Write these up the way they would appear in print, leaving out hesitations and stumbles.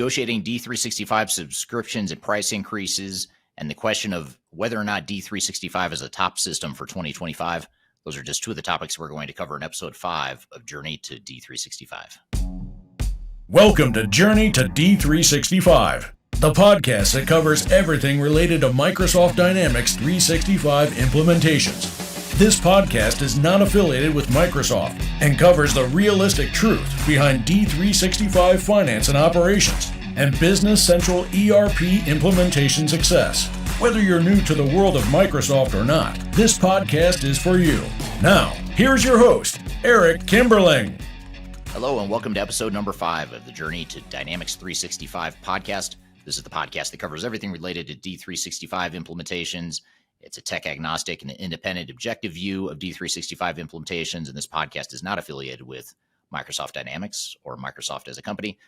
negotiating D365 subscriptions and price increases, and the question of whether or not D365 is a top system for 2025. Those are just two of the topics we're going to cover in episode 5 of Journey to D365. Welcome to Journey to D365, the podcast that covers everything related to Microsoft Dynamics 365 implementations. This podcast is not affiliated with Microsoft and covers the realistic truth behind D365 finance and operations and Business Central ERP implementation success. Whether you're new to the world of Microsoft or not, this podcast is for you. Now, here's your host, Eric Kimberling. Hello, and welcome to episode number 5 of the Journey to Dynamics 365 podcast. This is the podcast that covers everything related to D365 implementations. It's a tech agnostic and independent objective view of D365 implementations, and this podcast is not affiliated with Microsoft Dynamics or Microsoft as a company.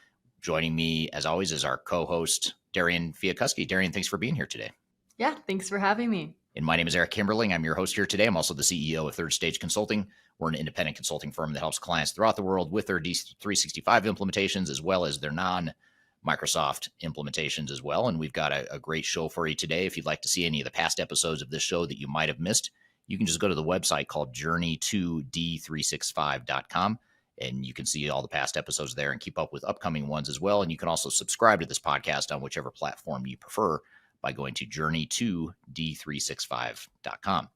Joining me, as always, is our co-host, Darian Fiakuski. Darian, thanks for being here today. Yeah, thanks for having me. And my name is Eric Kimberling. I'm your host here today. I'm also the CEO of Third Stage Consulting. We're an independent consulting firm that helps clients throughout the world with their D365 implementations, as well as their non-Microsoft implementations as well. And we've got a great show for you today. If you'd like to see any of the past episodes of this show that you might have missed, you can just go to the website called journey2d365.com, and you can see all the past episodes there and keep up with upcoming ones as well. And you can also subscribe to this podcast on whichever platform you prefer by going to journey2d365.com.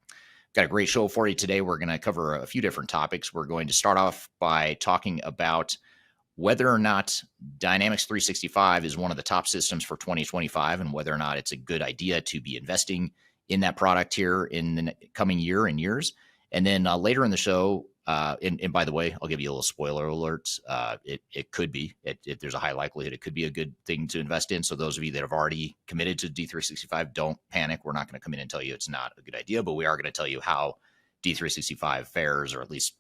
Got a great show for you today. We're going to cover a few different topics. We're going to start off by talking about whether or not Dynamics 365 is one of the top systems for 2025 and whether or not it's a good idea to be investing in that product here in the coming year and years. And then later in the show, and by the way, I'll give you a little spoiler alert. It could be, if there's a high likelihood, it could be a good thing to invest in. So those of you that have already committed to D365, don't panic. We're not going to come in and tell you it's not a good idea, but we are going to tell you how D365 fares, or at least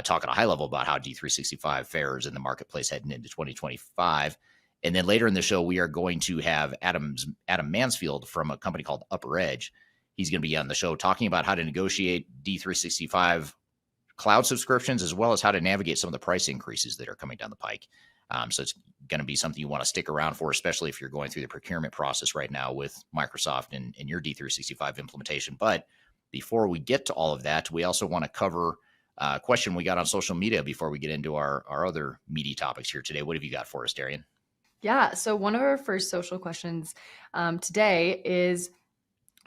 talk at a high level about how D365 fares in the marketplace heading into 2025. And then later in the show, we are going to have Adam Mansfield from a company called UpperEdge. He's going to be on the show talking about how to negotiate D365 cloud subscriptions, as well as how to navigate some of the price increases that are coming down the pike. So it's going to be something you want to stick around for, especially if you're going through the procurement process right now with Microsoft and your D365 implementation. But before we get to all of that, we also want to cover a question we got on social media before we get into our other meaty topics here today. What have you got for us, Darian? Yeah, so one of our first social questions today is,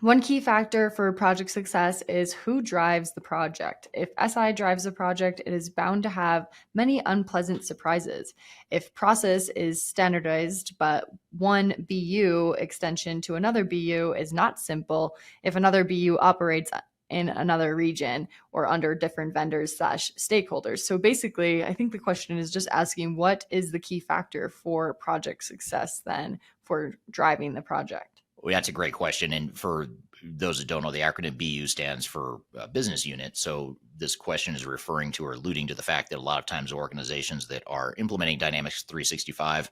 one key factor for project success is who drives the project. If SI drives a project, it is bound to have many unpleasant surprises. If process is standardized, but one BU extension to another BU is not simple, if another BU operates in another region or under different vendors / stakeholders. So basically, I think the question is just asking, what is the key factor for project success then for driving the project? Well, that's a great question. And for those that don't know, the acronym BU stands for business unit. So this question is referring to or alluding to the fact that a lot of times organizations that are implementing Dynamics 365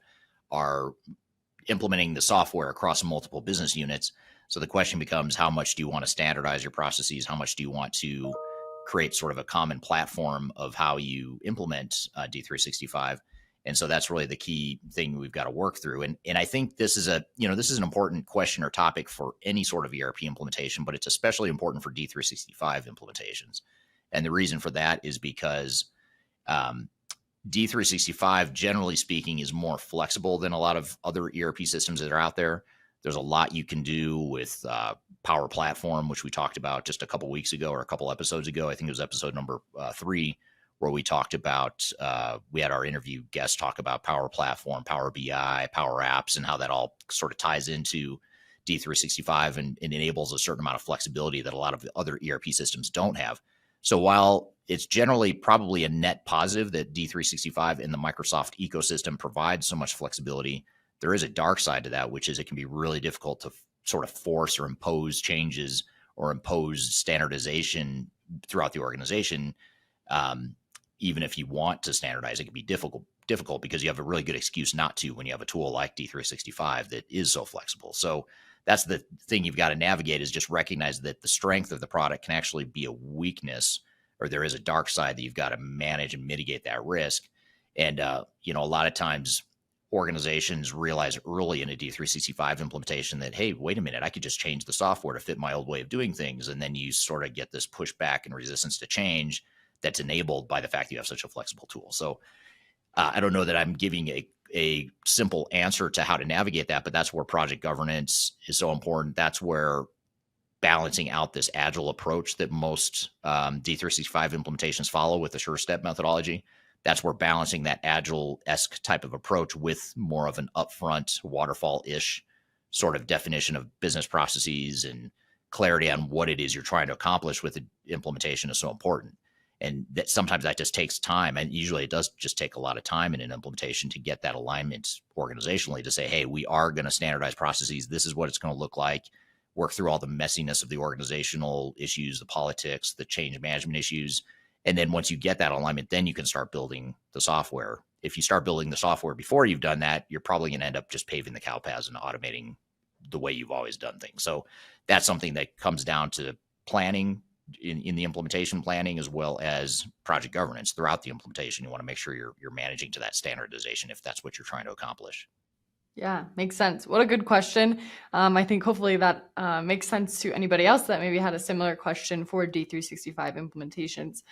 are implementing the software across multiple business units. So the question becomes, how much do you want to standardize your processes? How much do you want to create sort of a common platform of how you implement D365? And so that's really the key thing we've got to work through. And I think this is an important question or topic for any sort of ERP implementation, but it's especially important for D365 implementations. And the reason for that is because D365, generally speaking, is more flexible than a lot of other ERP systems that are out there. There's a lot you can do with Power Platform, which we talked about just a couple weeks ago or a couple episodes ago. I think it was episode number 3, where we talked about, we had our interview guest talk about Power Platform, Power BI, Power Apps, and how that all sort of ties into D365 and enables a certain amount of flexibility that a lot of other ERP systems don't have. So while it's generally probably a net positive that D365 in the Microsoft ecosystem provides so much flexibility, there is a dark side to that, which is it can be really difficult to sort of force or impose changes or impose standardization throughout the organization. Even if you want to standardize, it can be difficult because you have a really good excuse not to when you have a tool like D365 that is so flexible. So that's the thing you've got to navigate, is just recognize that the strength of the product can actually be a weakness, or there is a dark side that you've got to manage and mitigate that risk. And, a lot of times organizations realize early in a D365 implementation that, hey, wait a minute, I could just change the software to fit my old way of doing things. And then you sort of get this pushback and resistance to change that's enabled by the fact that you have such a flexible tool. So I don't know that I'm giving a simple answer to how to navigate that, but that's where project governance is so important. That's where balancing out this agile approach that most D365 implementations follow with the sure step methodology. That's where balancing that agile-esque type of approach with more of an upfront waterfall-ish sort of definition of business processes and clarity on what it is you're trying to accomplish with the implementation is so important. And that sometimes that just takes time. And usually it does just take a lot of time in an implementation to get that alignment organizationally to say, hey, we are going to standardize processes. This is what it's going to look like. Work through all the messiness of the organizational issues, the politics, the change management issues. And then once you get that alignment, then you can start building the software. If you start building the software before you've done that, you're probably going to end up just paving the cow paths and automating the way you've always done things. So that's something that comes down to planning in the implementation planning, as well as project governance throughout the implementation. You want to make sure you're managing to that standardization if that's what you're trying to accomplish. Yeah, makes sense. What a good question. I think hopefully that makes sense to anybody else that maybe had a similar question for D365 implementations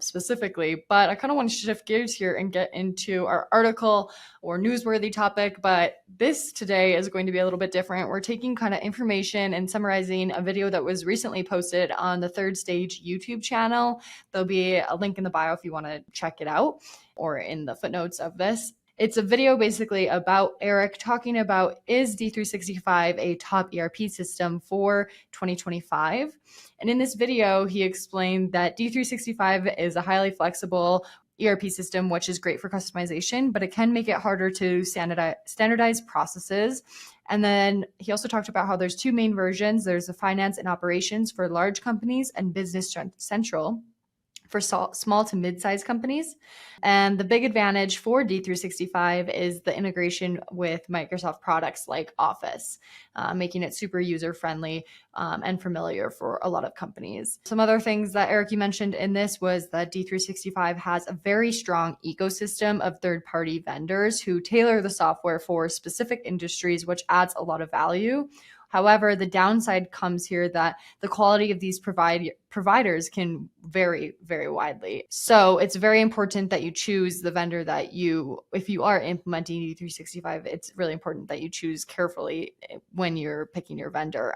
specifically. But I kind of want to shift gears here and get into our article or newsworthy topic. But this today is going to be a little bit different. We're taking kind of information and summarizing a video that was recently posted on the Third Stage YouTube channel. There'll be a link in the bio if you want to check it out, or in the footnotes of this. It's a video basically about Eric talking about, is D365 a top ERP system for 2025? And in this video, he explained that D365 is a highly flexible ERP system, which is great for customization, but it can make it harder to standardize processes. And then he also talked about how there's two main versions. There's the finance and operations for large companies and business central for small to mid-sized companies. And the big advantage for D365 is the integration with Microsoft products like Office, making it super user-friendly and familiar for a lot of companies. Some other things that Eric, you mentioned in this was that D365 has a very strong ecosystem of third-party vendors who tailor the software for specific industries, which adds a lot of value. However, the downside comes here that the quality of these providers can vary very widely. So it's very important that you choose the vendor that if you are implementing D365, it's really important that you choose carefully when you're picking your vendor.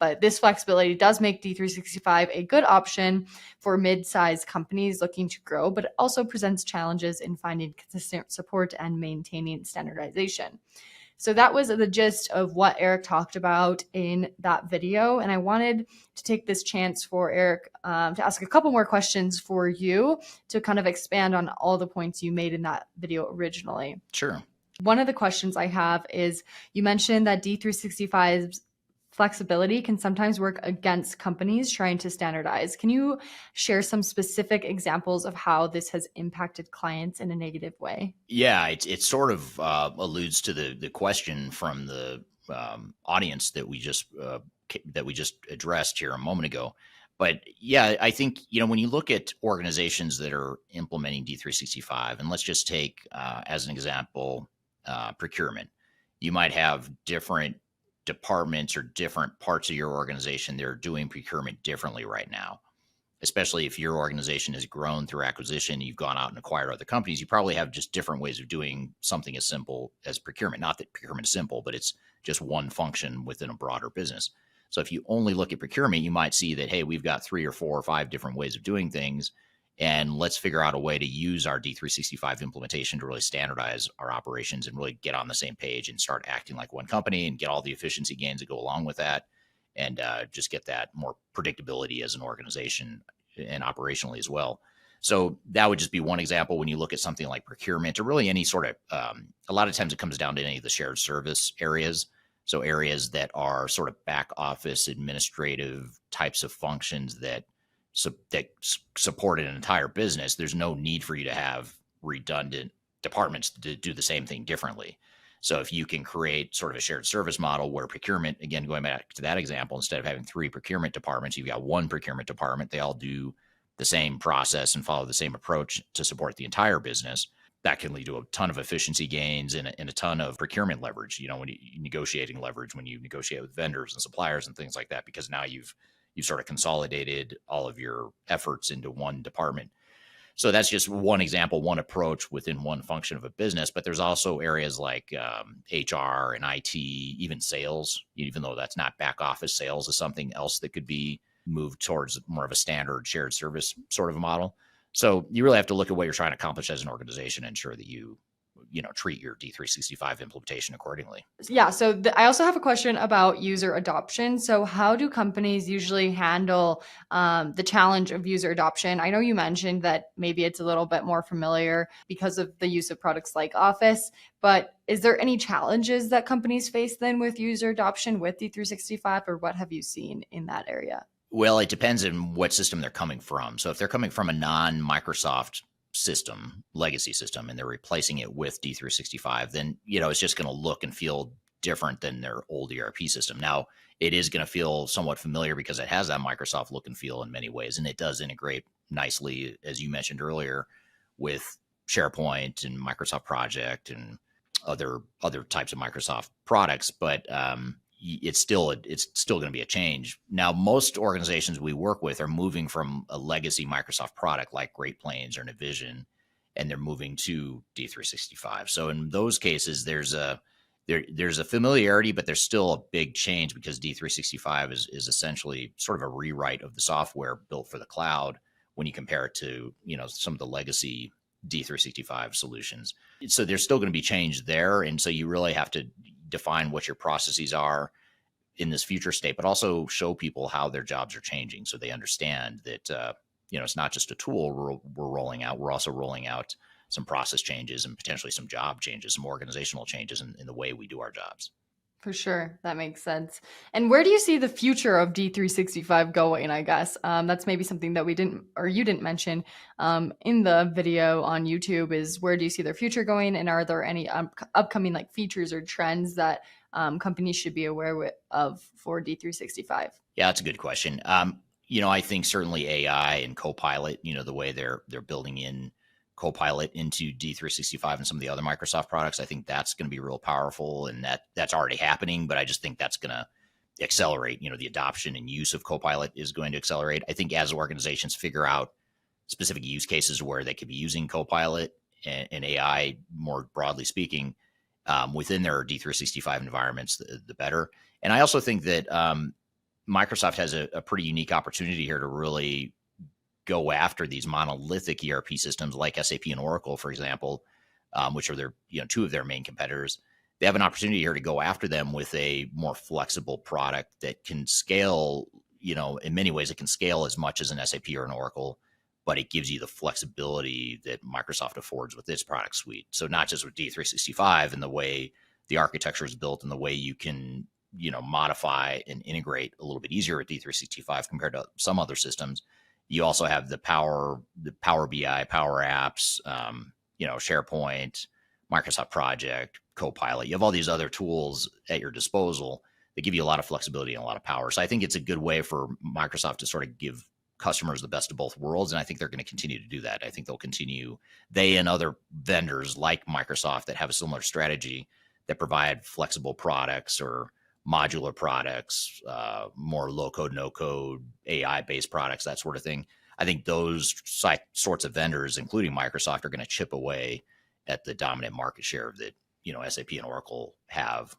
But this flexibility does make D365 a good option for mid-sized companies looking to grow, but it also presents challenges in finding consistent support and maintaining standardization. So that was the gist of what Eric talked about in that video. And I wanted to take this chance for Eric to ask a couple more questions for you to kind of expand on all the points you made in that video originally. Sure. One of the questions I have is, you mentioned that D365's flexibility can sometimes work against companies trying to standardize. Can you share some specific examples of how this has impacted clients in a negative way? Yeah, it sort of alludes to the question from the audience that we just addressed here a moment ago. But yeah, I think, when you look at organizations that are implementing D365, and let's just take as an example procurement, you might have different departments or different parts of your organization that are doing procurement differently right now. Especially if your organization has grown through acquisition, you've gone out and acquired other companies, you probably have just different ways of doing something as simple as procurement. Not that procurement is simple, but it's just one function within a broader business. So if you only look at procurement, you might see that, hey, we've got 3 or 4 or 5 different ways of doing things. And let's figure out a way to use our D365 implementation to really standardize our operations and really get on the same page and start acting like one company and get all the efficiency gains that go along with that, and just get that more predictability as an organization and operationally as well. So that would just be one example when you look at something like procurement, or really any sort of, a lot of times it comes down to any of the shared service areas. So areas that are sort of back office administrative types of functions that support an entire business. There's no need for you to have redundant departments to do the same thing differently. So if you can create sort of a shared service model where procurement, again, going back to that example, instead of having 3 procurement departments, you've got 1 procurement department. They all do the same process and follow the same approach to support the entire business. that can lead to a ton of efficiency gains and a ton of procurement leverage, when you negotiating leverage, when you negotiate with vendors and suppliers and things like that, because now you've sort of consolidated all of your efforts into one department. So that's just one example, one approach within one function of a business. But there's also areas like HR and IT, even sales, even though that's not back office. Sales is something else that could be moved towards more of a standard shared service sort of a model. So you really have to look at what you're trying to accomplish as an organization and ensure that you treat your D365 implementation accordingly. Yeah. So I also have a question about user adoption. So how do companies usually handle the challenge of user adoption? I know you mentioned that maybe it's a little bit more familiar because of the use of products like Office, but is there any challenges that companies face then with user adoption with D365, or what have you seen in that area? Well, it depends on what system they're coming from. So if they're coming from a non-Microsoft system, legacy system, and they're replacing it with D365, then, it's just going to look and feel different than their old ERP system. Now, it is going to feel somewhat familiar because it has that Microsoft look and feel in many ways, and it does integrate nicely, as you mentioned earlier, with SharePoint and Microsoft Project and other types of Microsoft products. But it's still going to be a change. Now, most organizations we work with are moving from a legacy Microsoft product like Great Plains or Navision, and they're moving to D365. So in those cases, there's a familiarity, but there's still a big change because D365 is essentially sort of a rewrite of the software built for the cloud when you compare it to some of the legacy D365 solutions. So there's still going to be change there, and so you really have to define what your processes are in this future state, but also show people how their jobs are changing so they understand that it's not just a tool we're rolling out. We're also rolling out some process changes and potentially some job changes, some organizational changes in the way we do our jobs. For sure. That makes sense. And where do you see the future of D365 going, I guess? That's maybe something that you didn't mention in the video on YouTube, is where do you see their future going? And are there any upcoming features or trends that companies should be aware of for D365? Yeah, that's a good question. I think certainly AI and Copilot, the way they're building in Copilot into D365 and some of the other Microsoft products, I think that's going to be real powerful, and that's already happening, but I just think that's going to accelerate. The adoption and use of Copilot is going to accelerate. I think as organizations figure out specific use cases where they could be using Copilot and AI, more broadly speaking, within their D365 environments, the better. And I also think that Microsoft has a pretty unique opportunity here to really go after these monolithic ERP systems like SAP and Oracle, for example, which are their two of their main competitors. They have an opportunity here to go after them with a more flexible product that can scale. In many ways, it can scale as much as an SAP or an Oracle, but it gives you the flexibility that Microsoft affords with its product suite. So not just with D365 and the way the architecture is built and the way you can modify and integrate a little bit easier with D365 compared to some other systems. You also have the Power BI, Power Apps, SharePoint, Microsoft Project, Copilot. You have all these other tools at your disposal that give you a lot of flexibility and a lot of power. So I think it's a good way for Microsoft to sort of give customers the best of both worlds. And I think they're going to continue to do that. I think they and other vendors like Microsoft that have a similar strategy that provide flexible products or modular products, more low code, no code, AI based products, that sort of thing. I think those sorts of vendors, including Microsoft, are going to chip away at the dominant market share that SAP and Oracle have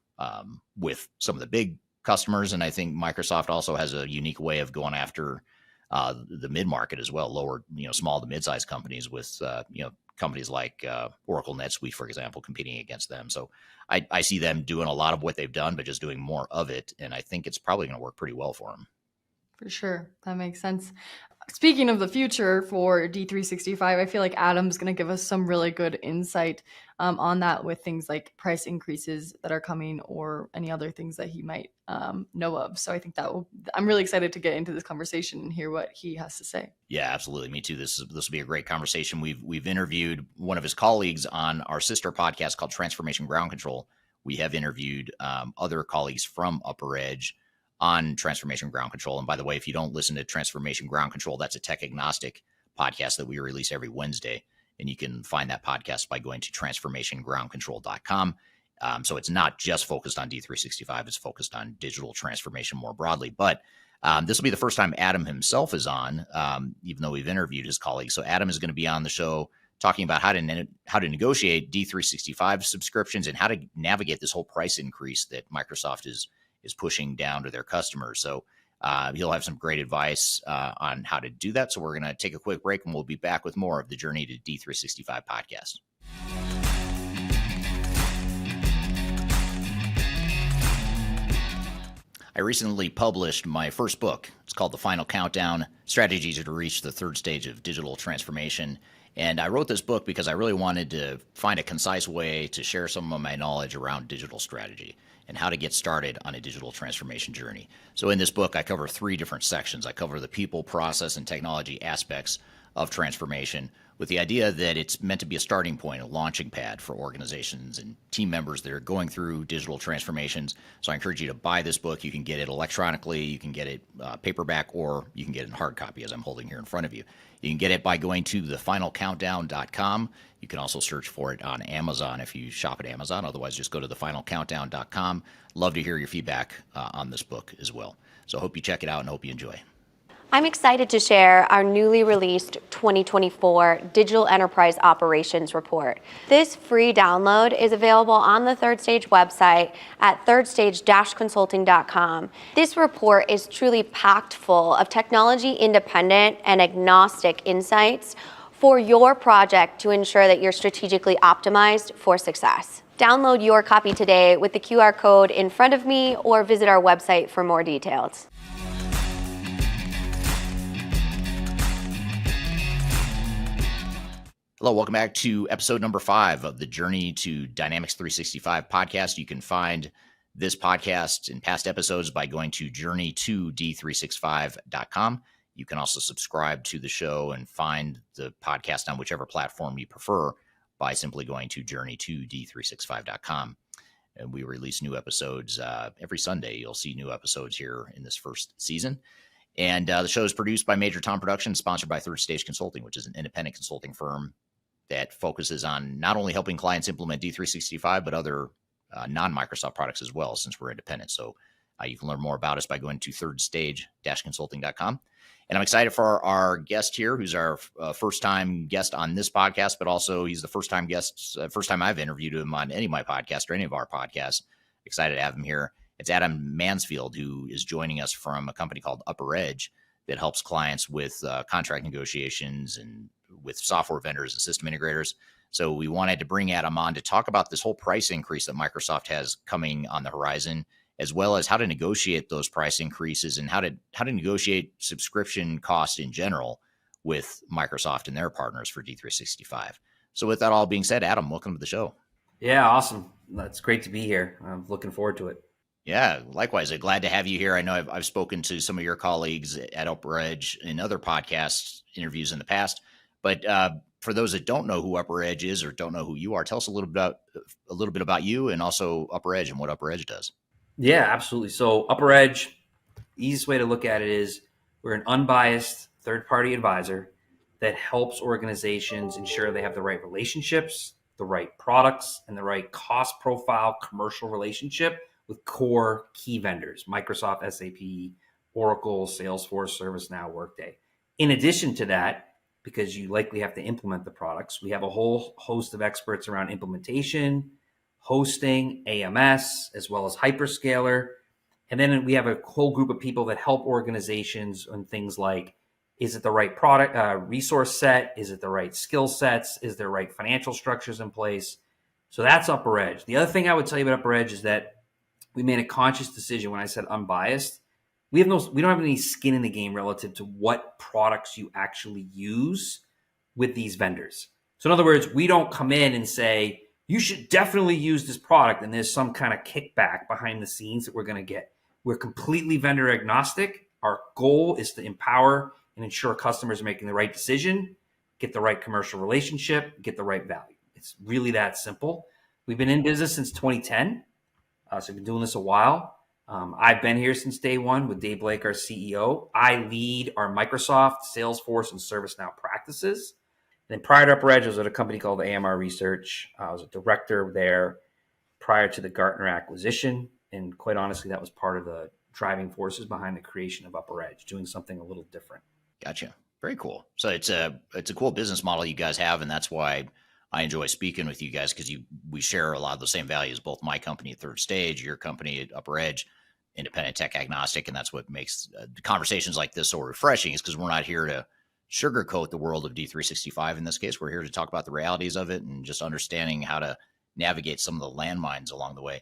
with some of the big customers. And I think Microsoft also has a unique way of going after the mid market as well, lower, small to mid sized companies with companies like Oracle NetSuite, for example, competing against them. So I see them doing a lot of what they've done, but just doing more of it. And I think it's probably going to work pretty well for them. For sure. That makes sense. Speaking of the future for D365, I feel like Adam's going to give us some really good insight on that with things like price increases that are coming or any other things that he might know of. So I think I'm really excited to get into this conversation and hear what he has to say. Yeah, absolutely. Me too. This will be a great conversation. We've interviewed one of his colleagues on our sister podcast called Transformation Ground Control. We have interviewed other colleagues from UpperEdge on Transformation Ground Control. And by the way, if you don't listen to Transformation Ground Control, that's a tech agnostic podcast that we release every Wednesday. And you can find that podcast by going to transformationgroundcontrol.com. So it's not just focused on D365, it's focused on digital transformation more broadly. But this will be the first time Adam himself is on, even though we've interviewed his colleagues. So Adam is going to be on the show talking about how to negotiate D365 subscriptions and how to navigate this whole price increase that Microsoft is pushing down to their customers. So he'll have some great advice on how to do that. So we're going to take a quick break, and we'll be back with more of the Journey to D365 podcast. I recently published my first book. It's called The Final Countdown: Strategies to Reach the Third Stage of Digital Transformation. And I wrote this book because I really wanted to find a concise way to share some of my knowledge around digital strategy and how to get started on a digital transformation journey. So in this book, I cover 3 different sections. I cover the people, process, and technology aspects of transformation, with the idea that it's meant to be a starting point, a launching pad for organizations and team members that are going through digital transformations. So I encourage you to buy this book. You can get it electronically, you can get it paperback, or you can get it in hard copy, as I'm holding here in front of you. You can get it by going to thefinalcountdown.com. You can also search for it on Amazon if you shop at Amazon. Otherwise, just go to thefinalcountdown.com. Love to hear your feedback on this book as well. So hope you check it out and hope you enjoy. I'm excited to share our newly released 2024 Digital Enterprise Operations Report. This free download is available on the Third Stage website at thirdstage-consulting.com. This report is truly packed full of technology-independent and agnostic insights for your project to ensure that you're strategically optimized for success. Download your copy today with the QR code in front of me, or visit our website for more details. Hello, welcome back to episode number 5 of the Journey to Dynamics 365 podcast. You can find this podcast and past episodes by going to journey2d365.com. You can also subscribe to the show and find the podcast on whichever platform you prefer by simply going to journey2d365.com. And we release new episodes every Sunday. You'll see new episodes here in this first season. And the show is produced by Major Tom Productions, sponsored by Third Stage Consulting, which is an independent consulting firm that focuses on not only helping clients implement D365, but other non-Microsoft products as well, since we're independent. So you can learn more about us by going to thirdstage-consulting.com. And I'm excited for our guest here, who's our first-time guest on this podcast, but also he's the first-time guest, first time I've interviewed him on any of my podcasts or any of our podcasts. Excited to have him here. It's Adam Mansfield, who is joining us from a company called UpperEdge that helps clients with contract negotiations and with software vendors and system integrators. So we wanted to bring Adam on to talk about this whole price increase that Microsoft has coming on the horizon, as well as how to negotiate those price increases and how to negotiate subscription costs in general with Microsoft and their partners for D365. So with that all being said, Adam, welcome to the show. Yeah, awesome. It's great to be here. I'm looking forward to it. Yeah, likewise. I'm glad to have you here. I know I've spoken to some of your colleagues at UpperEdge in other podcast interviews in the past, but for those that don't know who UpperEdge is or don't know who you are, tell us a little bit about you and also UpperEdge and what UpperEdge does. Yeah, absolutely. So UpperEdge, easiest way to look at it is we're an unbiased third-party advisor that helps organizations ensure they have the right relationships, the right products, and the right cost profile commercial relationship with core key vendors: Microsoft, SAP, Oracle, Salesforce, ServiceNow, Workday. In addition to that, because you likely have to implement the products, we have a whole host of experts around implementation, hosting, AMS, as well as hyperscaler. And then we have a whole group of people that help organizations on things like, is it the right product resource set? Is it the right skill sets? Is there right financial structures in place? So that's UpperEdge. The other thing I would tell you about UpperEdge is that we made a conscious decision when I said unbiased. We don't have any skin in the game relative to what products you actually use with these vendors. So in other words, we don't come in and say, you should definitely use this product, and there's some kind of kickback behind the scenes that we're going to get. We're completely vendor agnostic. Our goal is to empower and ensure customers are making the right decision, get the right commercial relationship, get the right value. It's really that simple. We've been in business since 2010. So we've been doing this a while. I've been here since day one with Dave Blake, our CEO. I lead our Microsoft, Salesforce, and ServiceNow practices. then prior to UpperEdge, I was at a company called AMR Research. I was a director there prior to the Gartner acquisition. And quite honestly, that was part of the driving forces behind the creation of UpperEdge, doing something a little different. Gotcha. Very cool. So it's a cool business model you guys have, and that's why I enjoy speaking with you guys, because we share a lot of the same values. Both my company at Third Stage, your company at UpperEdge, independent, tech agnostic, and that's what makes conversations like this so refreshing. Is because we're not here to sugarcoat the world of D365. In this case, we're here to talk about the realities of it and just understanding how to navigate some of the landmines along the way.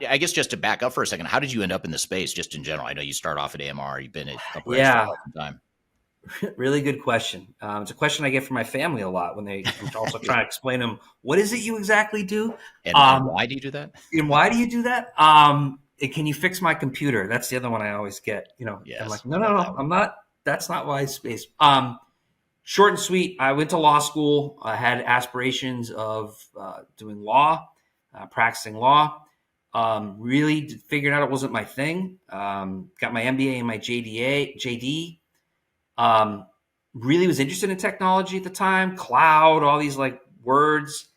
I guess just to back up for a second, how did you end up in the space just in general? I know you start off at AMR, you've been at UpperEdge for quite some time. Really good question. It's a question I get from my family a lot when I'm also trying to explain to them, what is it you exactly do? And why do you do that? And why do you do that? Can you fix my computer? That's the other one I always get. Yes. I'm like, no, I'm not. That's not why space. Short and sweet. I went to law school. I had aspirations of doing law, practicing law. Really figured out it wasn't my thing. Got my MBA and my JD. Really was interested in technology at the time, cloud, all these like words,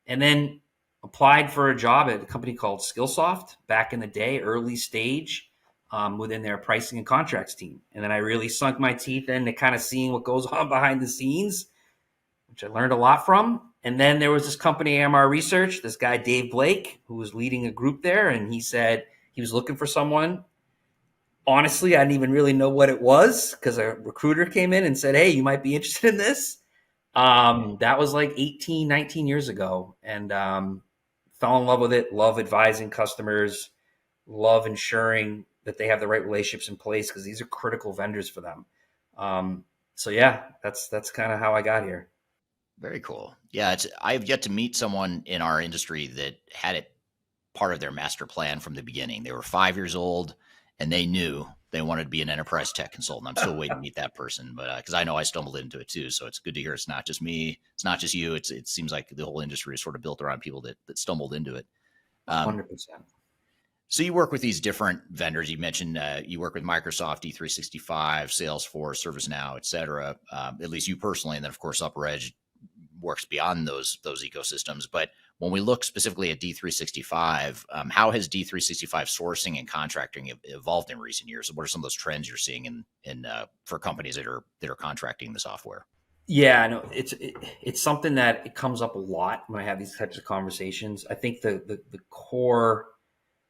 and then applied for a job at a company called Skillsoft back in the day, early stage, within their pricing and contracts team. And then I really sunk my teeth into kind of seeing what goes on behind the scenes, which I learned a lot from. And then there was this company, AMR Research, this guy, Dave Blake, who was leading a group there. And he said he was looking for someone. Honestly, I didn't even really know what it was because a recruiter came in and said, hey, you might be interested in this. That was like 18, 19 years ago, and fell in love with it. Love advising customers, love ensuring that they have the right relationships in place because these are critical vendors for them. So yeah, that's kind of how I got here. Very cool. Yeah, I've yet to meet someone in our industry that had it part of their master plan from the beginning. They were 5 years old and they knew they wanted to be an enterprise tech consultant. I'm still waiting to meet that person, but because I know I stumbled into it too. So it's good to hear it's not just me. It's not just you. It seems like the whole industry is sort of built around people that stumbled into it. 100%. So you work with these different vendors. You mentioned you work with Microsoft, D365, Salesforce, ServiceNow, et cetera. At least you personally, and then of course UpperEdge works beyond those ecosystems. But when we look specifically at D365, how has D365 sourcing and contracting evolved in recent years? What are some of those trends you're seeing in for companies that are contracting the software? Yeah, no, it's something that it comes up a lot when I have these types of conversations. I think the core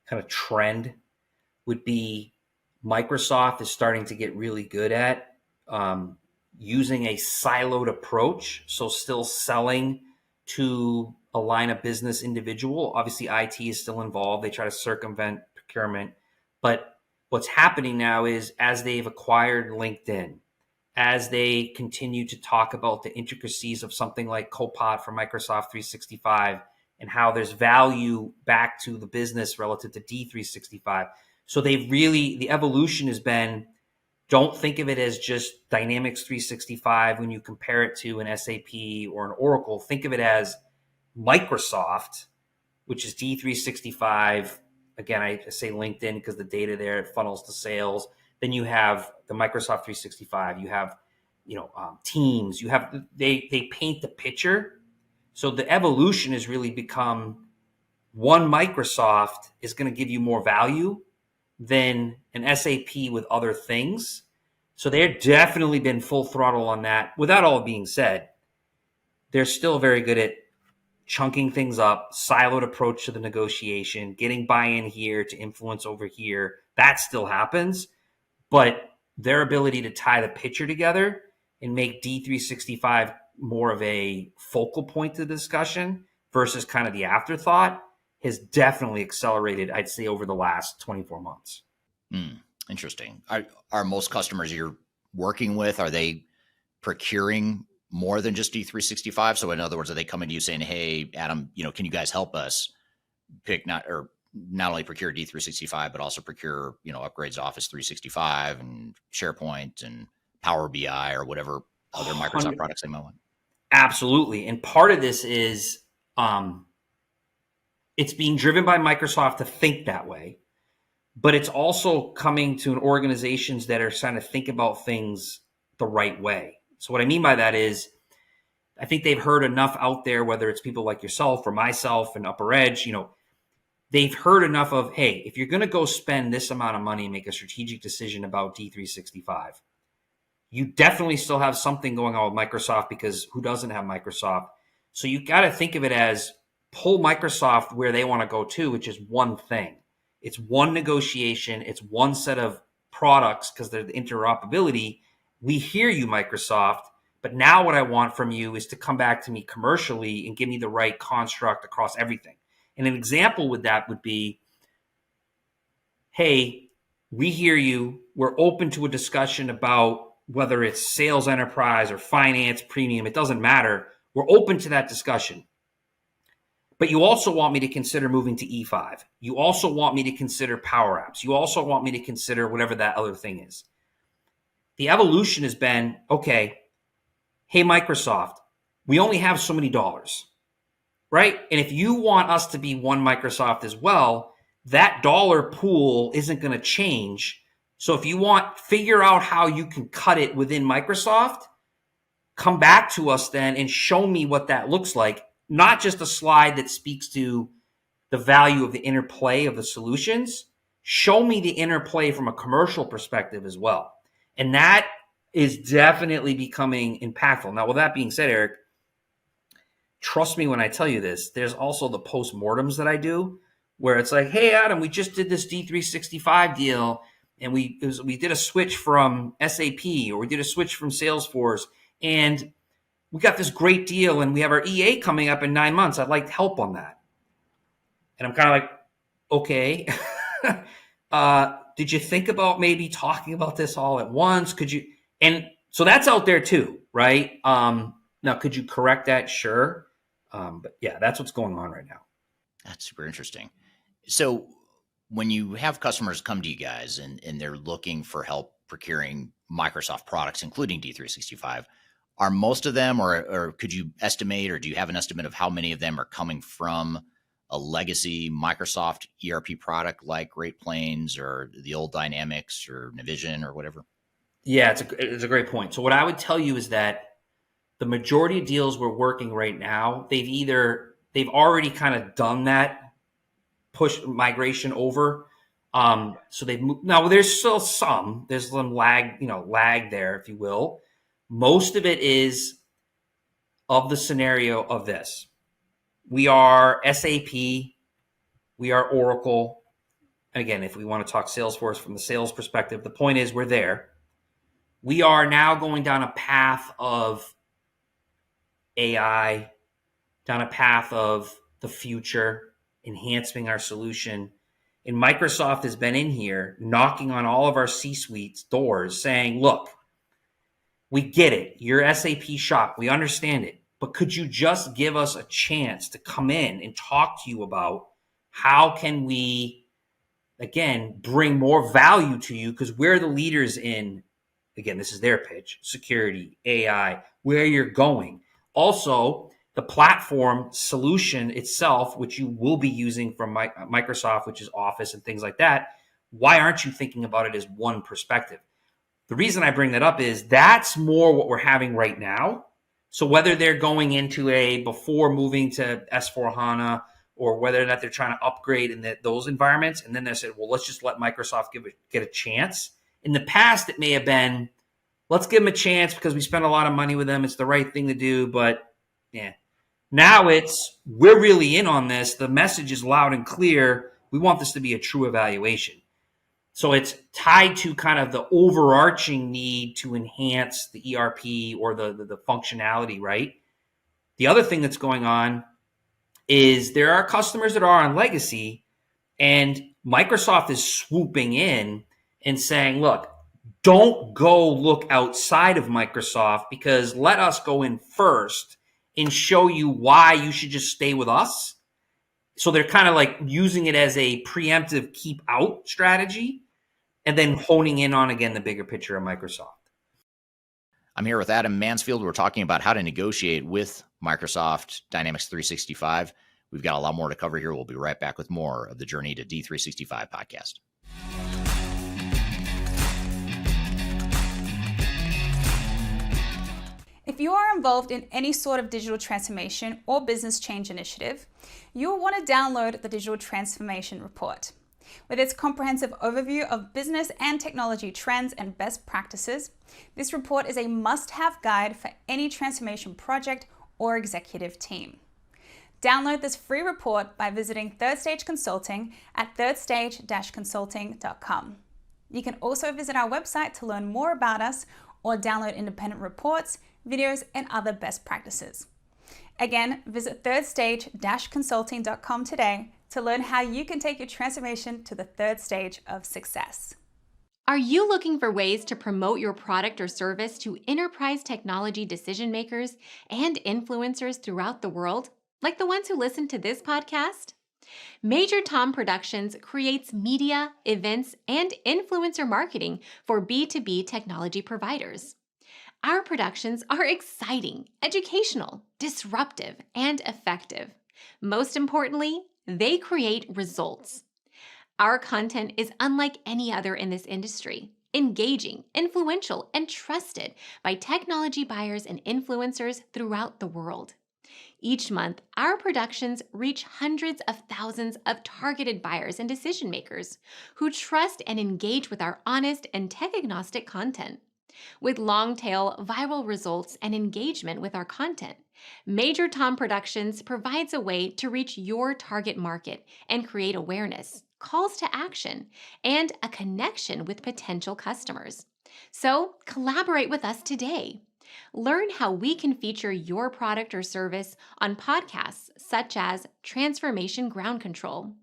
kind of trend would be Microsoft is starting to get really good at using a siloed approach. So still selling to a line of business individual. Obviously, IT is still involved. They try to circumvent procurement. But what's happening now is as they've acquired LinkedIn, as they continue to talk about the intricacies of something like Copilot for Microsoft 365 and how there's value back to the business relative to D365. So the evolution has been, don't think of it as just Dynamics 365 when you compare it to an SAP or an Oracle. Think of it as Microsoft, which is D365. Again, I say LinkedIn because the data there, it funnels to sales. Then you have the Microsoft 365. You have, Teams. You have they paint the picture. So the evolution has really become one Microsoft is going to give you more value than an SAP with other things. So they've definitely been full throttle on that. Without all being said, they're still very good at chunking things up, siloed approach to the negotiation, getting buy-in here to influence over here. That still happens. But their ability to tie the picture together and make D365 more of a focal point to the discussion versus kind of the afterthought has definitely accelerated, I'd say, over the last 24 months. Interesting. Are most customers you're working with, are they procuring more than just D365? So in other words, are they coming to you saying, hey, Adam, can you guys help us not only procure D365, but also procure, upgrades to Office 365 and SharePoint and Power BI or whatever other Microsoft products they might want? Absolutely. And part of this is it's being driven by Microsoft to think that way, but it's also coming to organizations that are trying to think about things the right way. So what I mean by that is I think they've heard enough out there, whether it's people like yourself or myself and UpperEdge, they've heard enough of, hey, if you're going to go spend this amount of money and make a strategic decision about D365, you definitely still have something going on with Microsoft, because who doesn't have Microsoft? So you got to think of it as pull Microsoft where they want to go to, which is one thing. It's one negotiation. It's one set of products, because they're the interoperability. We hear you, Microsoft, but now what I want from you is to come back to me commercially and give me the right construct across everything. And an example with that would be, hey, we hear you. We're open to a discussion about whether it's sales enterprise or finance premium. It doesn't matter. We're open to that discussion. But you also want me to consider moving to E5. You also want me to consider Power Apps. You also want me to consider whatever that other thing is. The evolution has been, okay, hey, Microsoft, we only have so many dollars, right? And if you want us to be one Microsoft as well, that dollar pool isn't going to change. So if you want, figure out how you can cut it within Microsoft, come back to us then and show me what that looks like. Not just a slide that speaks to the value of the interplay of the solutions. Show me the interplay from a commercial perspective as well. And that is definitely becoming impactful. Now, with that being said, Eric, trust me when I tell you this, there's also the postmortems that I do where it's like, hey, Adam, we just did this D365 deal, and we did a switch from SAP, or we did a switch from Salesforce, and we got this great deal, and we have our EA coming up in 9 months. I'd like help on that. And I'm kind of like, okay. Did you think about maybe talking about this all at once? Could you? And so that's out there too, right? Now, could you correct that? Sure. But yeah, that's what's going on right now. That's super interesting. So when you have customers come to you guys and they're looking for help procuring Microsoft products, including D365, are most of them, or could you estimate, or do you have an estimate of how many of them are coming from a legacy Microsoft ERP product like Great Plains or the old Dynamics or Navision or whatever? Yeah, it's a great point. So what I would tell you is that the majority of deals we're working right now, they've already kind of done that push migration over. So they've moved. Now there's still there's some lag there, if you will. Most of it is of the scenario of this. We are SAP, we are Oracle. And again, if we want to talk Salesforce from the sales perspective, the point is we're there. We are now going down a path of AI, down a path of the future, enhancing our solution. And Microsoft has been in here knocking on all of our C-suite's doors saying, look, we get it. You're SAP shop. We understand it. But could you just give us a chance to come in and talk to you about how can we, again, bring more value to you? Because we're the leaders in, again, this is their pitch, security, AI, where you're going. Also, the platform solution itself, which you will be using from Microsoft, which is Office and things like that. Why aren't you thinking about it as one perspective? The reason I bring that up is that's more what we're having right now. So whether they're going into before moving to S4HANA, or whether or not they're trying to upgrade in those environments, and then they said, well, let's just let Microsoft get a chance. In the past, it may have been, let's give them a chance because we spent a lot of money with them. It's the right thing to do, but yeah. Now we're really in on this. The message is loud and clear. We want this to be a true evaluation. So it's tied to kind of the overarching need to enhance the ERP or the functionality, right? The other thing that's going on is there are customers that are on legacy, and Microsoft is swooping in and saying, look, don't go look outside of Microsoft, because let us go in first and show you why you should just stay with us. So they're kind of like using it as a preemptive keep out strategy, and then honing in on, again, the bigger picture of Microsoft. I'm here with Adam Mansfield. We're talking about how to negotiate with Microsoft Dynamics 365. We've got a lot more to cover here. We'll be right back with more of the Journey to D365 podcast. If you are involved in any sort of digital transformation or business change initiative, you will want to download the Digital Transformation Report. With its comprehensive overview of business and technology trends and best practices, this report is a must-have guide for any transformation project or executive team. Download this free report by visiting Third Stage Consulting at thirdstage-consulting.com. You can also visit our website to learn more about us or download independent reports, videos, and other best practices. Again, visit thirdstage-consulting.com today to learn how you can take your transformation to the third stage of success. Are you looking for ways to promote your product or service to enterprise technology decision makers and influencers throughout the world, like the ones who listen to this podcast? Major Tom Productions creates media, events, and influencer marketing for B2B technology providers. Our productions are exciting, educational, disruptive, and effective. Most importantly, they create results. Our content is unlike any other in this industry, engaging, influential, and trusted by technology buyers and influencers throughout the world. Each month, our productions reach hundreds of thousands of targeted buyers and decision makers who trust and engage with our honest and tech-agnostic content. With long-tail viral results and engagement with our content, Major Tom Productions provides a way to reach your target market and create awareness, calls to action, and a connection with potential customers. So collaborate with us today. Learn how we can feature your product or service on podcasts such as Transformation Ground Control,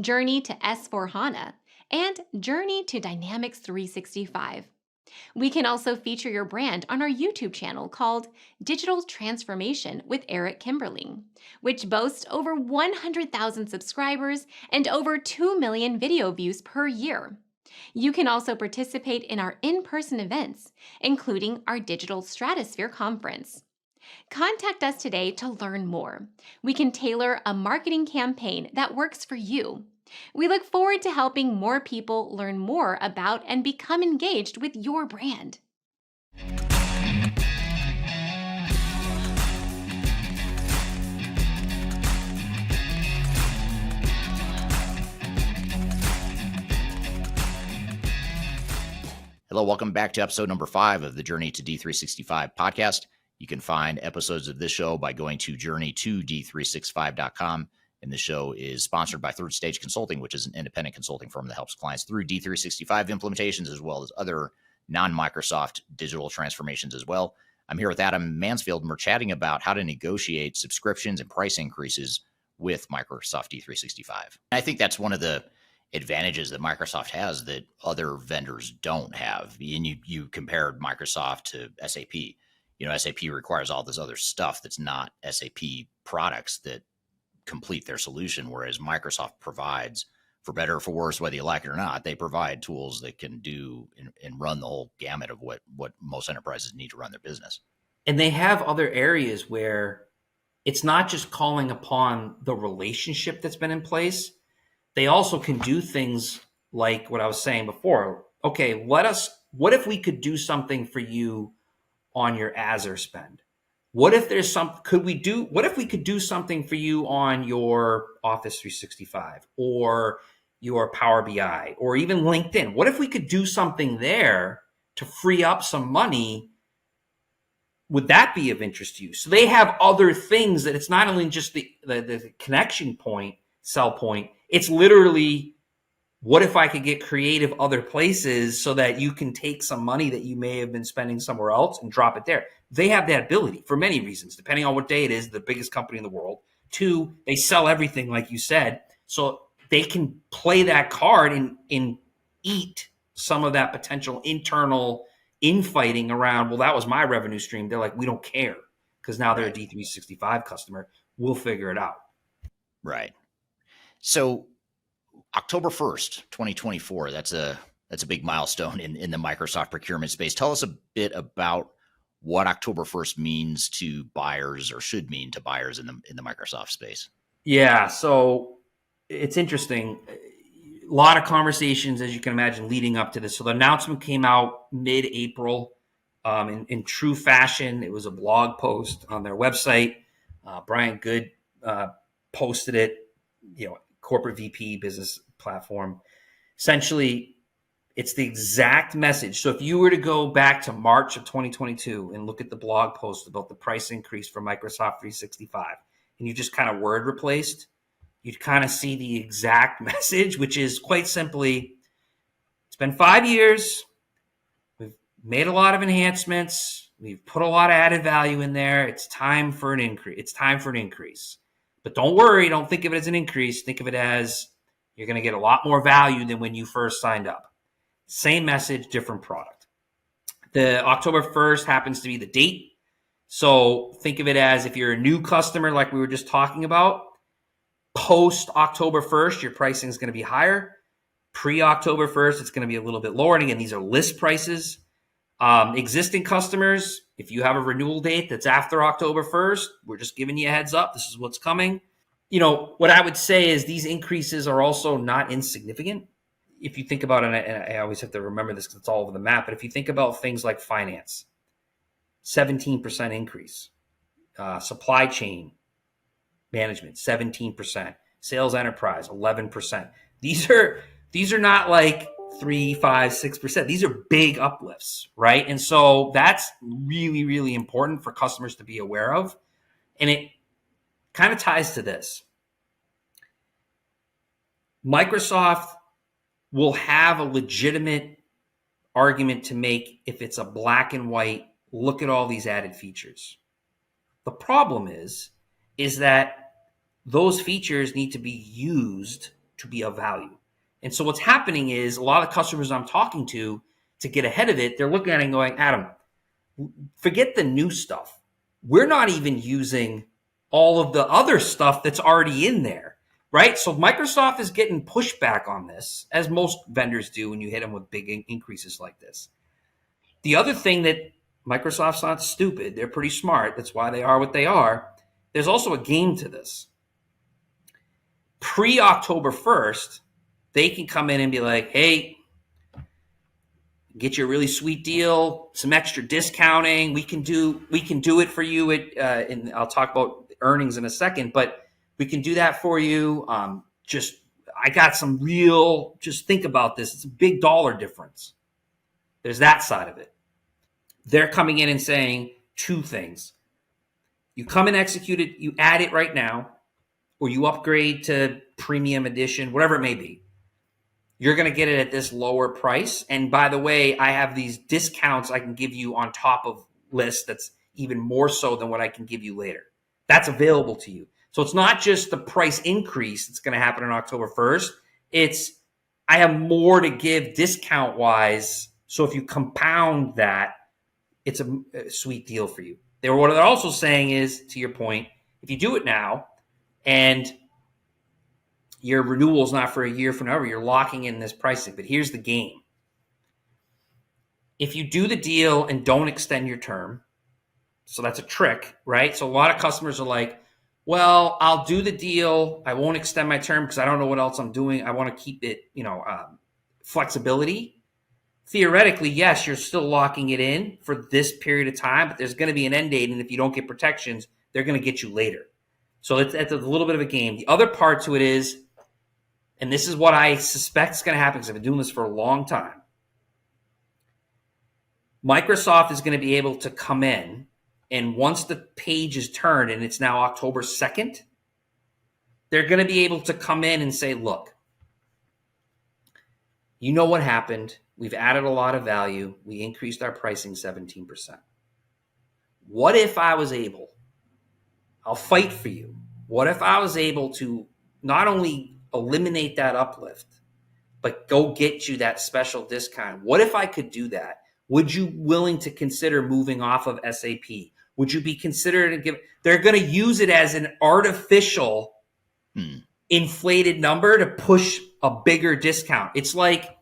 Journey to S/4HANA, and Journey to Dynamics 365. We can also feature your brand on our YouTube channel called Digital Transformation with Eric Kimberling, which boasts over 100,000 subscribers and over 2 million video views per year. You can also participate in our in-person events, including our Digital Stratosphere Conference. Contact us today to learn more. We can tailor a marketing campaign that works for you. We look forward to helping more people learn more about and become engaged with your brand. Hello, welcome back to episode number 5 of the Journey to D365 podcast. You can find episodes of this show by going to journey2d365.com. And the show is sponsored by Third Stage Consulting, which is an independent consulting firm that helps clients through D365 implementations as well as other non-Microsoft digital transformations as well. I'm here with Adam Mansfield, and we're chatting about how to negotiate subscriptions and price increases with Microsoft D365. I think that's one of the advantages that Microsoft has that other vendors don't have. And you compared Microsoft to SAP. SAP requires all this other stuff that's not SAP products that complete their solution, whereas Microsoft provides, for better or for worse, whether you like it or not, they provide tools that can do and run the whole gamut of what most enterprises need to run their business. And they have other areas where it's not just calling upon the relationship that's been in place. They also can do things like what I was saying before. Okay, what if we could do something for you on your Azure spend? What if we could do something for you on your Office 365 or your Power BI or even LinkedIn? What if we could do something there to free up some money? Would that be of interest to you? So they have other things that it's not only just the connection point, sell point. It's literally, what if I could get creative other places so that you can take some money that you may have been spending somewhere else and drop it there? They have that ability for many reasons, depending on what day it is, the biggest company in the world. 2, they sell everything, like you said, so they can play that card and eat some of that potential internal infighting around, well, that was my revenue stream. They're like, we don't care because now they're a D365 customer. We'll figure it out. Right. So October 1st, 2024, that's a big milestone in the Microsoft procurement space. Tell us a bit about what October 1st means to buyers, or should mean to buyers in the Microsoft space. Yeah, so it's interesting. A lot of conversations, as you can imagine, leading up to this. So the announcement came out mid-April. In true fashion, it was a blog post on their website. Brian Good posted it, corporate VP business platform. Essentially, it's the exact message. So if you were to go back to March of 2022 and look at the blog post about the price increase for Microsoft 365, and you just kind of word replaced, you'd kind of see the exact message, which is quite simply, it's been 5 years. We've made a lot of enhancements. We've put a lot of added value in there. It's time for an increase. But don't worry. Don't think of it as an increase. Think of it as you're going to get a lot more value than when you first signed up. Same message, different product. The October 1st happens to be the date. So think of it as if you're a new customer, like we were just talking about, post October 1st, your pricing is going to be higher. Pre-October 1st, it's going to be a little bit lower. And again, these are list prices. Existing customers, if you have a renewal date that's after October 1st, we're just giving you a heads up. This is what's coming. What I would say is these increases are also not insignificant. If you think about it, and I always have to remember this because it's all over the map, but if you think about things like finance, 17% increase, supply chain management, 17%, sales enterprise, 11%. These are not like 3, 5, 6%. These are big uplifts, right? And so that's really, really important for customers to be aware of. And it kind of ties to this. Microsoft will have a legitimate argument to make if it's a black and white, look at all these added features. The problem is that those features need to be used to be of value. And so what's happening is a lot of customers I'm talking to get ahead of it, they're looking at it and going, Adam, forget the new stuff. We're not even using all of the other stuff that's already in there. Right? So Microsoft is getting pushback on this, as most vendors do when you hit them with big increases like this. The other thing that Microsoft's not stupid. They're pretty smart. That's why they are what they are. There's also a game to this. Pre-October 1st, they can come in and be like, hey, get you a really sweet deal, some extra discounting. We can do it for you. And I'll talk about earnings in a second, but we can do that for you. I got some just think about this. It's a big dollar difference. There's that side of it. They're coming in and saying two things. You come and execute it, you add it right now, or you upgrade to premium edition, whatever it may be. You're going to get it at this lower price. And by the way, I have these discounts I can give you on top of list that's even more so than what I can give you later. That's available to you. So it's not just the price increase that's going to happen on October 1st. It's I have more to give discount-wise. So if you compound that, it's a sweet deal for you. What they're also saying is, to your point, if you do it now and your renewal is not for a year from now, you're locking in this pricing. But here's the game. If you do the deal and don't extend your term, so that's a trick, right? So a lot of customers are like, well, I'll do the deal. I won't extend my term because I don't know what else I'm doing. I want to keep it, flexibility. Theoretically, yes, you're still locking it in for this period of time, but there's going to be an end date. And if you don't get protections, they're going to get you later. So it's a little bit of a game. The other part to it is, and this is what I suspect is going to happen because I've been doing this for a long time. Microsoft is going to be able to come in, and once the page is turned and it's now October 2nd, they're going to be able to come in and say, look, you know what happened. We've added a lot of value. We increased our pricing 17%. What if I was able, I'll fight for you. What if I was able to not only eliminate that uplift, but go get you that special discount? What if I could do that? Would you willing to consider moving off of SAP? Would you be considered to give? They're going to use it as an artificial inflated number to push a bigger discount. It's like,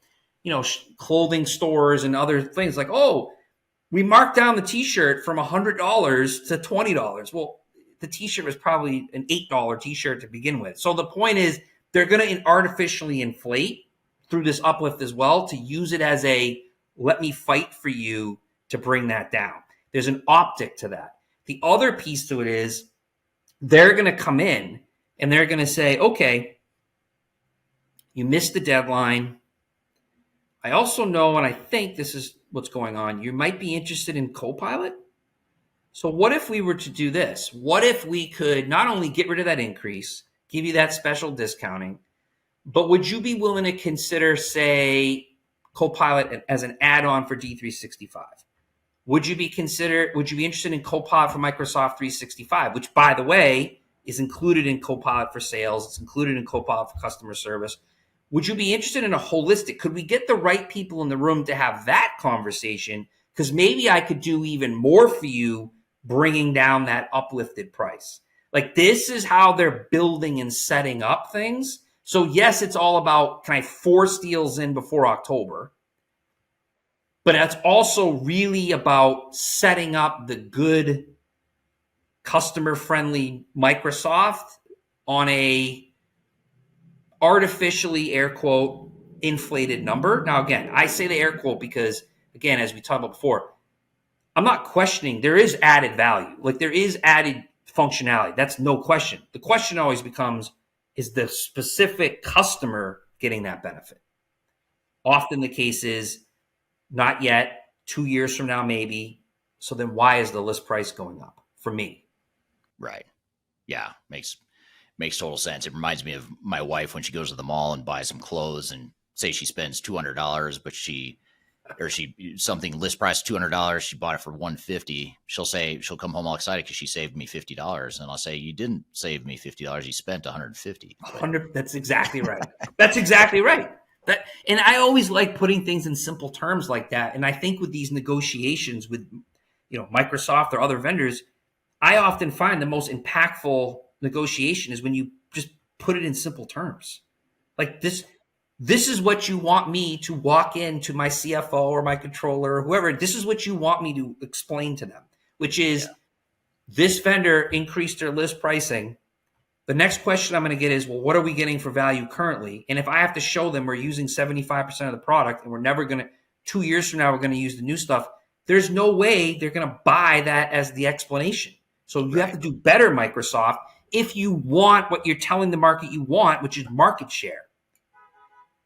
clothing stores and other things like, oh, we marked down the t-shirt from $100 to $20. Well, the t-shirt was probably an $8 t-shirt to begin with. So the point is they're going to artificially inflate through this uplift as well to use it as a, let me fight for you to bring that down. There's an optic to that. The other piece to it is they're going to come in and they're going to say, okay, you missed the deadline. I also know, and I think this is what's going on, you might be interested in Copilot. So what if we were to do this? What if we could not only get rid of that increase, give you that special discounting, but would you be willing to consider, say, Copilot as an add-on for D365? Would you be interested in Copilot for Microsoft 365, which, by the way, is included in Copilot for sales. It's included in Copilot for customer service. Would you be interested in a holistic? Could we get the right people in the room to have that conversation? Because maybe I could do even more for you, bringing down that uplifted price. Like, this is how they're building and setting up things. So yes, it's all about, can I force deals in before October? But it's also really about setting up the good customer-friendly Microsoft on a artificially, air quote, inflated number. Now, again, I say the air quote because, again, as we talked about before, I'm not questioning. There is added value. Like, there is added functionality. That's no question. The question always becomes, is the specific customer getting that benefit? Often the case is, not yet, 2 years from now, maybe. So then why is the list price going up for me? Right. Yeah. Makes total sense. It reminds me of my wife when she goes to the mall and buys some clothes and say she spends $200, but something list price $200. She bought it for $150. She'll come home all excited because she saved me $50. And I'll say, you didn't save me $50. You spent $150. That's exactly right. That's exactly right. And I always like putting things in simple terms like that. And I think with these negotiations with, Microsoft or other vendors, I often find the most impactful negotiation is when you just put it in simple terms. Like, this is what you want me to walk into my CFO or my controller or whoever. This is what you want me to explain to them, which is this vendor increased their list pricing. The next question I'm going to get is, well, what are we getting for value currently? And if I have to show them we're using 75% of the product and we're never going to, 2 years from now, we're going to use the new stuff, there's no way they're going to buy that as the explanation. So you have to do better, Microsoft, if you want what you're telling the market you want, which is market share.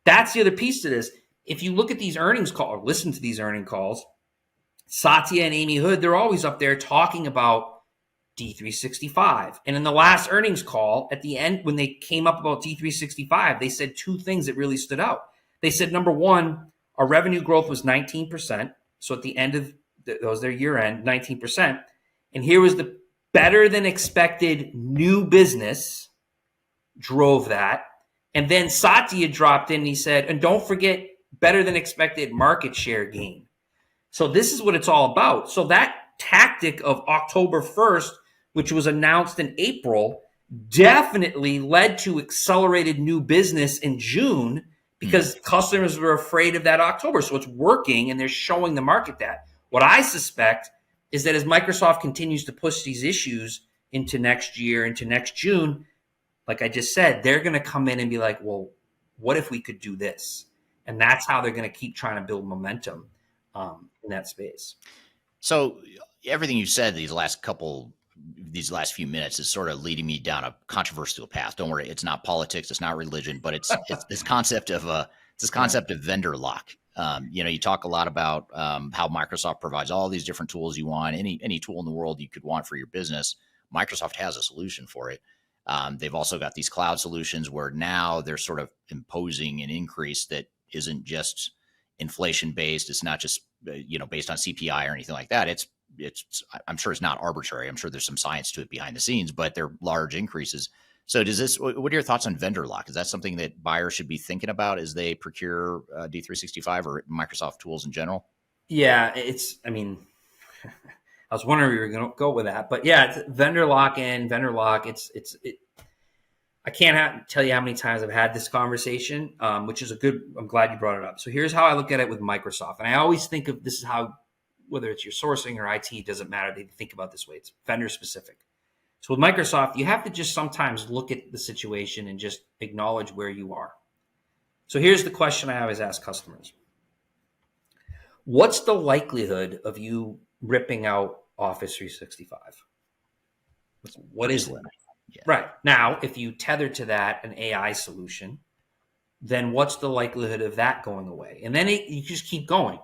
That's the other piece to this. If you look at these earnings calls or listen to these earnings calls, Satya and Amy Hood, they're always up there talking about D365. And in the last earnings call, at the end, when they came up about D365, they said two things that really stood out. They said, number one, our revenue growth was 19%. So at the end of that was their year end, 19%. And here was the better than expected new business drove that. And then Satya dropped in and he said, and don't forget better than expected market share gain. So this is what it's all about. So that tactic of October 1st, which was announced in April, definitely led to accelerated new business in June because customers were afraid of that October. So it's working and they're showing the market that. What I suspect is that as Microsoft continues to push these issues into next year, into next June, like I just said, they're going to come in and be like, well, what if we could do this? And that's how they're going to keep trying to build momentum in that space. So everything you said these last few minutes is sort of leading me down a controversial path. Don't worry, it's not politics, it's not religion, but it's this concept of vendor lock. You talk a lot about how Microsoft provides all these different tools you want, any tool in the world you could want for your business. Microsoft has a solution for it. They've also got these cloud solutions where now they're sort of imposing an increase that isn't just inflation based. It's not just based on CPI or anything like that. It's I'm sure it's not arbitrary. I'm sure there's some science to it behind the scenes, but they're large increases. So what are your thoughts on vendor lock? Is that something that buyers should be thinking about as they procure D365 or Microsoft tools in general? Yeah, I was wondering we were going to go with that, but yeah, it's vendor lock. I can't tell you how many times I've had this conversation, which is I'm glad you brought it up. So here's how I look at it with Microsoft. And I always think of this is how, whether it's your sourcing or IT, it doesn't matter. They think about it this way. It's vendor specific. So with Microsoft, you have to just sometimes look at the situation and just acknowledge where you are. So here's the question I always ask customers. what's the likelihood of you ripping out Office 365? What is it? Yeah. Right. Now, if you tether to that an AI solution, then what's the likelihood of that going away? And then you just keep going.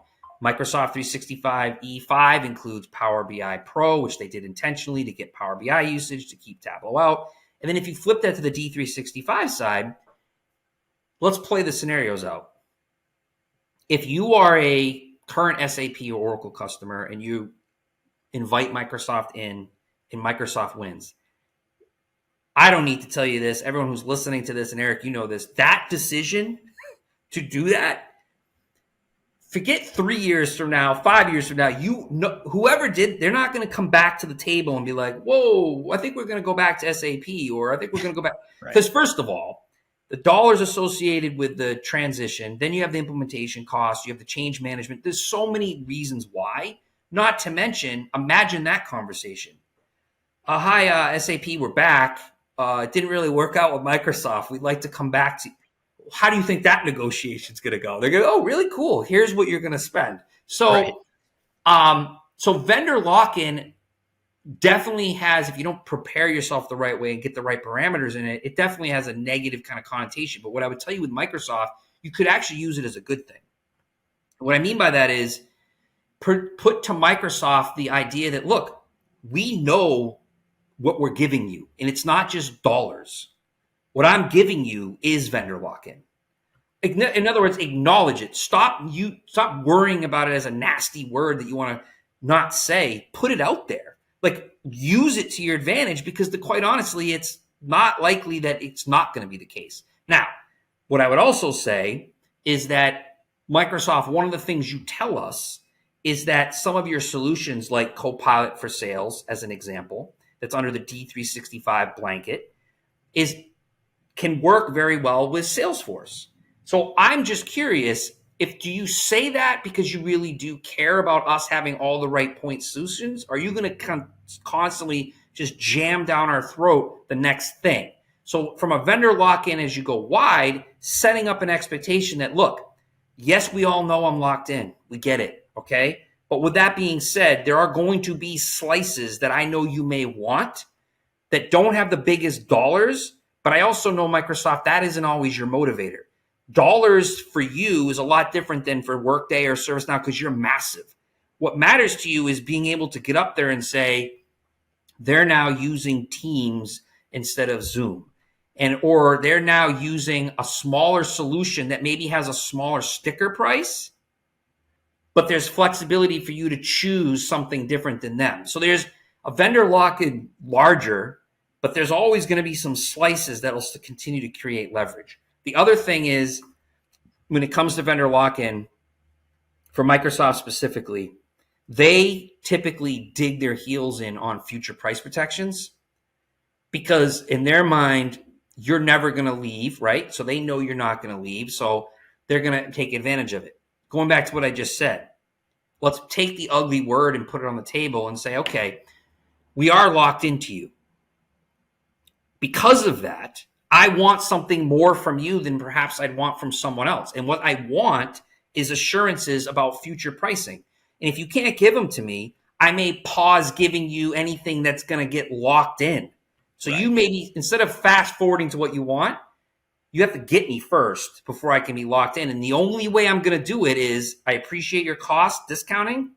Microsoft 365 E5 includes Power BI Pro, which they did intentionally to get Power BI usage to keep Tableau out. And then if you flip that to the D365 side, let's play the scenarios out. If you are a current SAP or Oracle customer and you invite Microsoft in and Microsoft wins, I don't need to tell you this. Everyone who's listening to this, and Eric, you know this, that decision to do that, forget 3 years from now, 5 years from now, you know, whoever did, they're not going to come back to the table and be like, whoa, I think we're going to go back to SAP, or I think we're going to go back. Because first of all, the dollars associated with the transition, then you have the implementation costs, you have the change management. There's so many reasons why, not to mention, imagine that conversation. Hi, SAP, we're back. It didn't really work out with Microsoft. We'd like to come back to. How do you think that negotiation's going to go? They're going to, oh, really cool. Here's what you're going to spend. So, so vendor lock-in definitely has, if you don't prepare yourself the right way and get the right parameters in it, it definitely has a negative kind of connotation. But what I would tell you with Microsoft, you could actually use it as a good thing. What I mean by that is put to Microsoft the idea that, look, we know what we're giving you, and it's not just dollars. What I'm giving you is vendor lock-in. In other words, acknowledge it. Stop worrying about it as a nasty word that you want to not say. Put it out there. Like, use it to your advantage, because quite honestly, it's not likely that it's not going to be the case. Now, what I would also say is that Microsoft, one of the things you tell us is that some of your solutions, like Copilot for Sales, as an example, that's under the D365 blanket, can work very well with Salesforce. So I'm just curious, do you say that because you really do care about us having all the right point solutions? Or are you going to constantly just jam down our throat the next thing? So from a vendor lock-in, as you go wide, setting up an expectation that, look, yes, we all know I'm locked in. We get it, okay? But with that being said, there are going to be slices that I know you may want that don't have the biggest dollars, but I also know, Microsoft, that isn't always your motivator. Dollars for you is a lot different than for Workday or ServiceNow, because you're massive. What matters to you is being able to get up there and say, they're now using Teams instead of Zoom. Or they're now using a smaller solution that maybe has a smaller sticker price, but there's flexibility for you to choose something different than them. So there's a vendor lock-in larger, but there's always going to be some slices that will continue to create leverage. The other thing is, when it comes to vendor lock-in, for Microsoft specifically, they typically dig their heels in on future price protections, because in their mind, you're never going to leave, right? So they know you're not going to leave, so they're going to take advantage of it. Going back to what I just said, let's take the ugly word and put it on the table and say, okay, we are locked into you. Because of that, I want something more from you than perhaps I'd want from someone else. And what I want is assurances about future pricing. And if you can't give them to me, I may pause giving you anything that's going to get locked in. So you maybe, instead of fast forwarding to what you want, you have to get me first before I can be locked in. And the only way I'm going to do it is, I appreciate your cost discounting.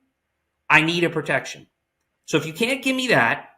I need a protection. So if you can't give me that,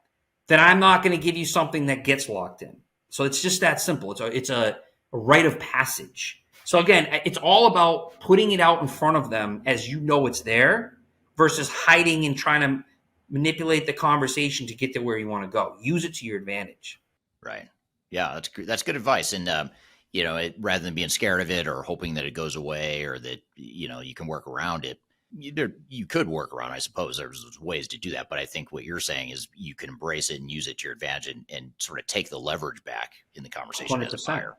then I'm not going to give you something that gets locked in. So it's just that simple. It's a rite of passage. So again, it's all about putting it out in front of them as you know it's there, versus hiding and trying to manipulate the conversation to get to where you want to go. Use it to your advantage. Right. Yeah, that's good advice. And rather than being scared of it or hoping that it goes away or that you can work around it, you could work around. I suppose there's ways to do that, but I think what you're saying is you can embrace it and use it to your advantage and sort of take the leverage back in the conversation 100%. as a buyer.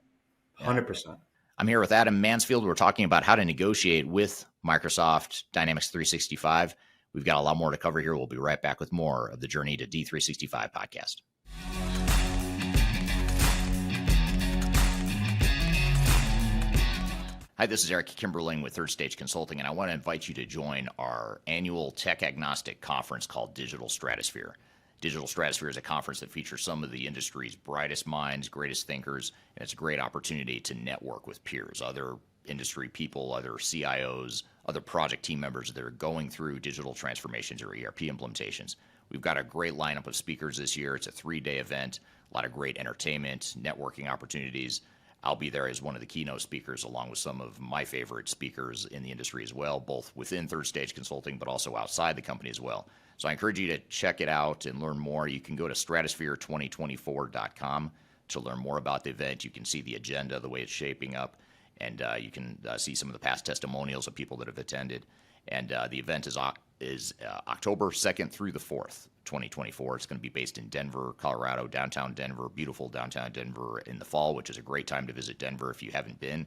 100%. I'm here with Adam Mansfield. We're talking about how to negotiate with Microsoft Dynamics 365. We've got a lot more to cover here. We'll be right back with more of the Journey to D365 podcast. Hi, this is Eric Kimberling with Third Stage Consulting, and I want to invite you to join our annual tech agnostic conference called Digital Stratosphere. Digital Stratosphere is a conference that features some of the industry's brightest minds, greatest thinkers, and it's a great opportunity to network with peers, other industry people, other CIOs, other project team members that are going through digital transformations or ERP implementations. We've got a great lineup of speakers this year. It's a 3-day event, a lot of great entertainment, networking opportunities. I'll be there as one of the keynote speakers, along with some of my favorite speakers in the industry as well, both within Third Stage Consulting, but also outside the company as well. So I encourage you to check it out and learn more. You can go to stratosphere2024.com to learn more about the event. You can see the agenda, the way it's shaping up, and you can see some of the past testimonials of people that have attended. And the event is October 2nd through the 4th, 2024. It's going to be based in Denver, Colorado, downtown Denver, beautiful downtown Denver in the fall, which is a great time to visit Denver if you haven't been.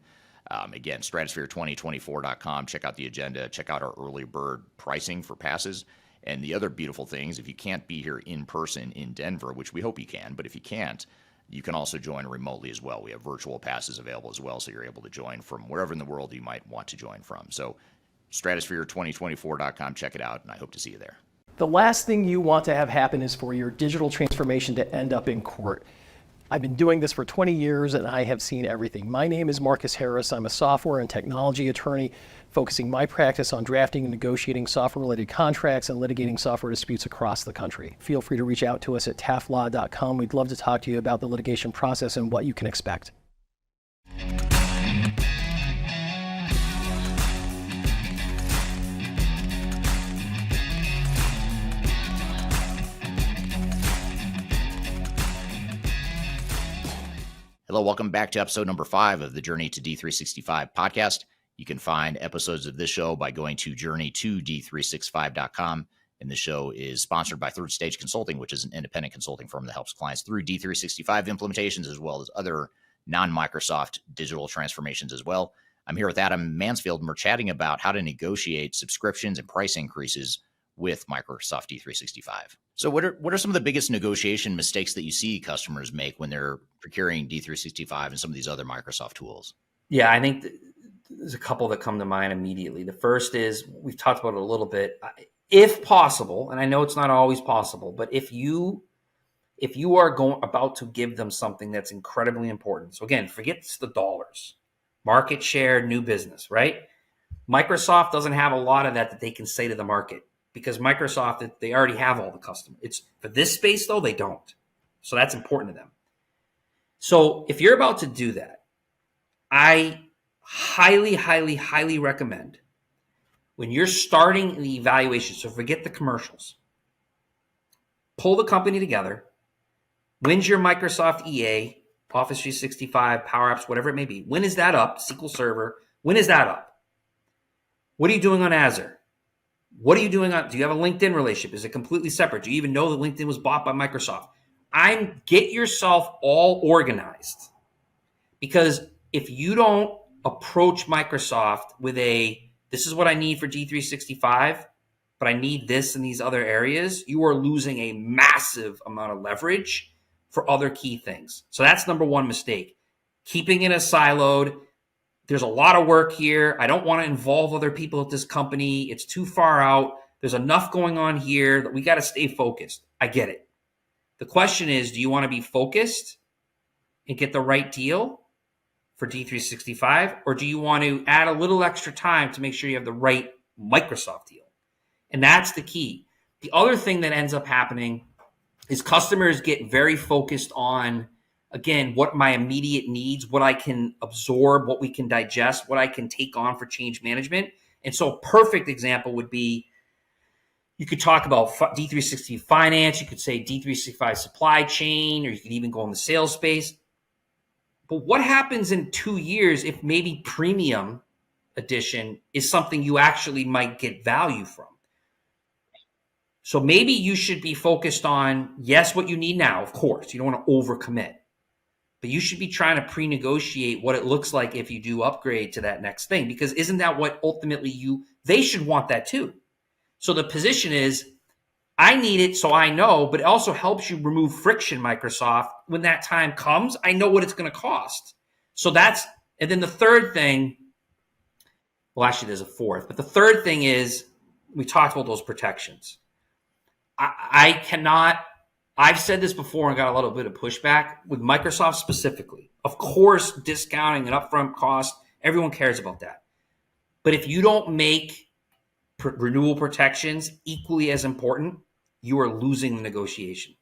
Again, stratosphere2024.com. Check out the agenda. Check out our early bird pricing for passes. And the other beautiful things, if you can't be here in person in Denver, which we hope you can, but if you can't, you can also join remotely as well. We have virtual passes available as well, so you're able to join from wherever in the world you might want to join from. So stratosphere2024.com, check it out, and I hope to see you there. The last thing you want to have happen is for your digital transformation to end up in court. I've been doing this for 20 years and I have seen everything. My name is Marcus Harris. I'm a software and technology attorney focusing my practice on drafting and negotiating software-related contracts and litigating software disputes across the country. Feel free to reach out to us at taftlaw.com. We'd love to talk to you about the litigation process and what you can expect. Hello, welcome back to episode number 5 of the Journey to D365 podcast. You can find episodes of this show by going to journey2d365.com. And the show is sponsored by Third Stage Consulting, which is an independent consulting firm that helps clients through D365 implementations as well as other non-Microsoft digital transformations as well. I'm here with Adam Mansfield, and we're chatting about how to negotiate subscriptions and price increases with Microsoft D365. So what are some of the biggest negotiation mistakes that you see customers make when they're procuring D365 and some of these other Microsoft tools? Yeah, I think there's a couple that come to mind immediately. The first is, we've talked about it a little bit, if possible, and I know it's not always possible, but if you are about to give them something that's incredibly important. So again, forget the dollars, market share, new business, right? Microsoft doesn't have a lot of that they can say to the market, because Microsoft, they already have all the customers. It's for this space though, they don't. So that's important to them. So if you're about to do that, I highly, highly, highly recommend, when you're starting the evaluation, so forget the commercials, pull the company together. When's your Microsoft EA, Office 365, Power Apps, whatever it may be? When is that up? SQL Server, when is that up? What are you doing on Azure? What are you doing on, do you have a LinkedIn relationship? Is it completely separate? Do you even know that LinkedIn was bought by Microsoft? Get yourself all organized, because if you don't approach Microsoft with this is what I need for D365, but I need this in these other areas, you are losing a massive amount of leverage for other key things. So that's number one mistake. Keeping it as siloed. There's a lot of work here. I don't want to involve other people at this company. It's too far out. There's enough going on here that we got to stay focused. I get it. The question is, do you want to be focused and get the right deal for D365, or do you want to add a little extra time to make sure you have the right Microsoft deal? And that's the key. The other thing that ends up happening is customers get very focused on, again, what my immediate needs, what I can absorb, what we can digest, what I can take on for change management. And so a perfect example would be, you could talk about D365 finance, you could say D365 supply chain, or you could even go in the sales space. But what happens in 2 years if maybe premium edition is something you actually might get value from? So maybe you should be focused on, yes, what you need now, of course. You don't want to overcommit. But you should be trying to pre-negotiate what it looks like if you do upgrade to that next thing, because isn't that what ultimately they should want that too. So the position is, I need it so I know, but it also helps you remove friction, Microsoft. When that time comes, I know what it's going to cost. So and then the third thing Well, actually, there's a fourth. But the third thing is, we talked about those protections. I cannot, I've said this before and got a little bit of pushback with Microsoft specifically. Of course, discounting and upfront cost, everyone cares about that. But if you don't make renewal protections equally as important, you are losing the negotiation,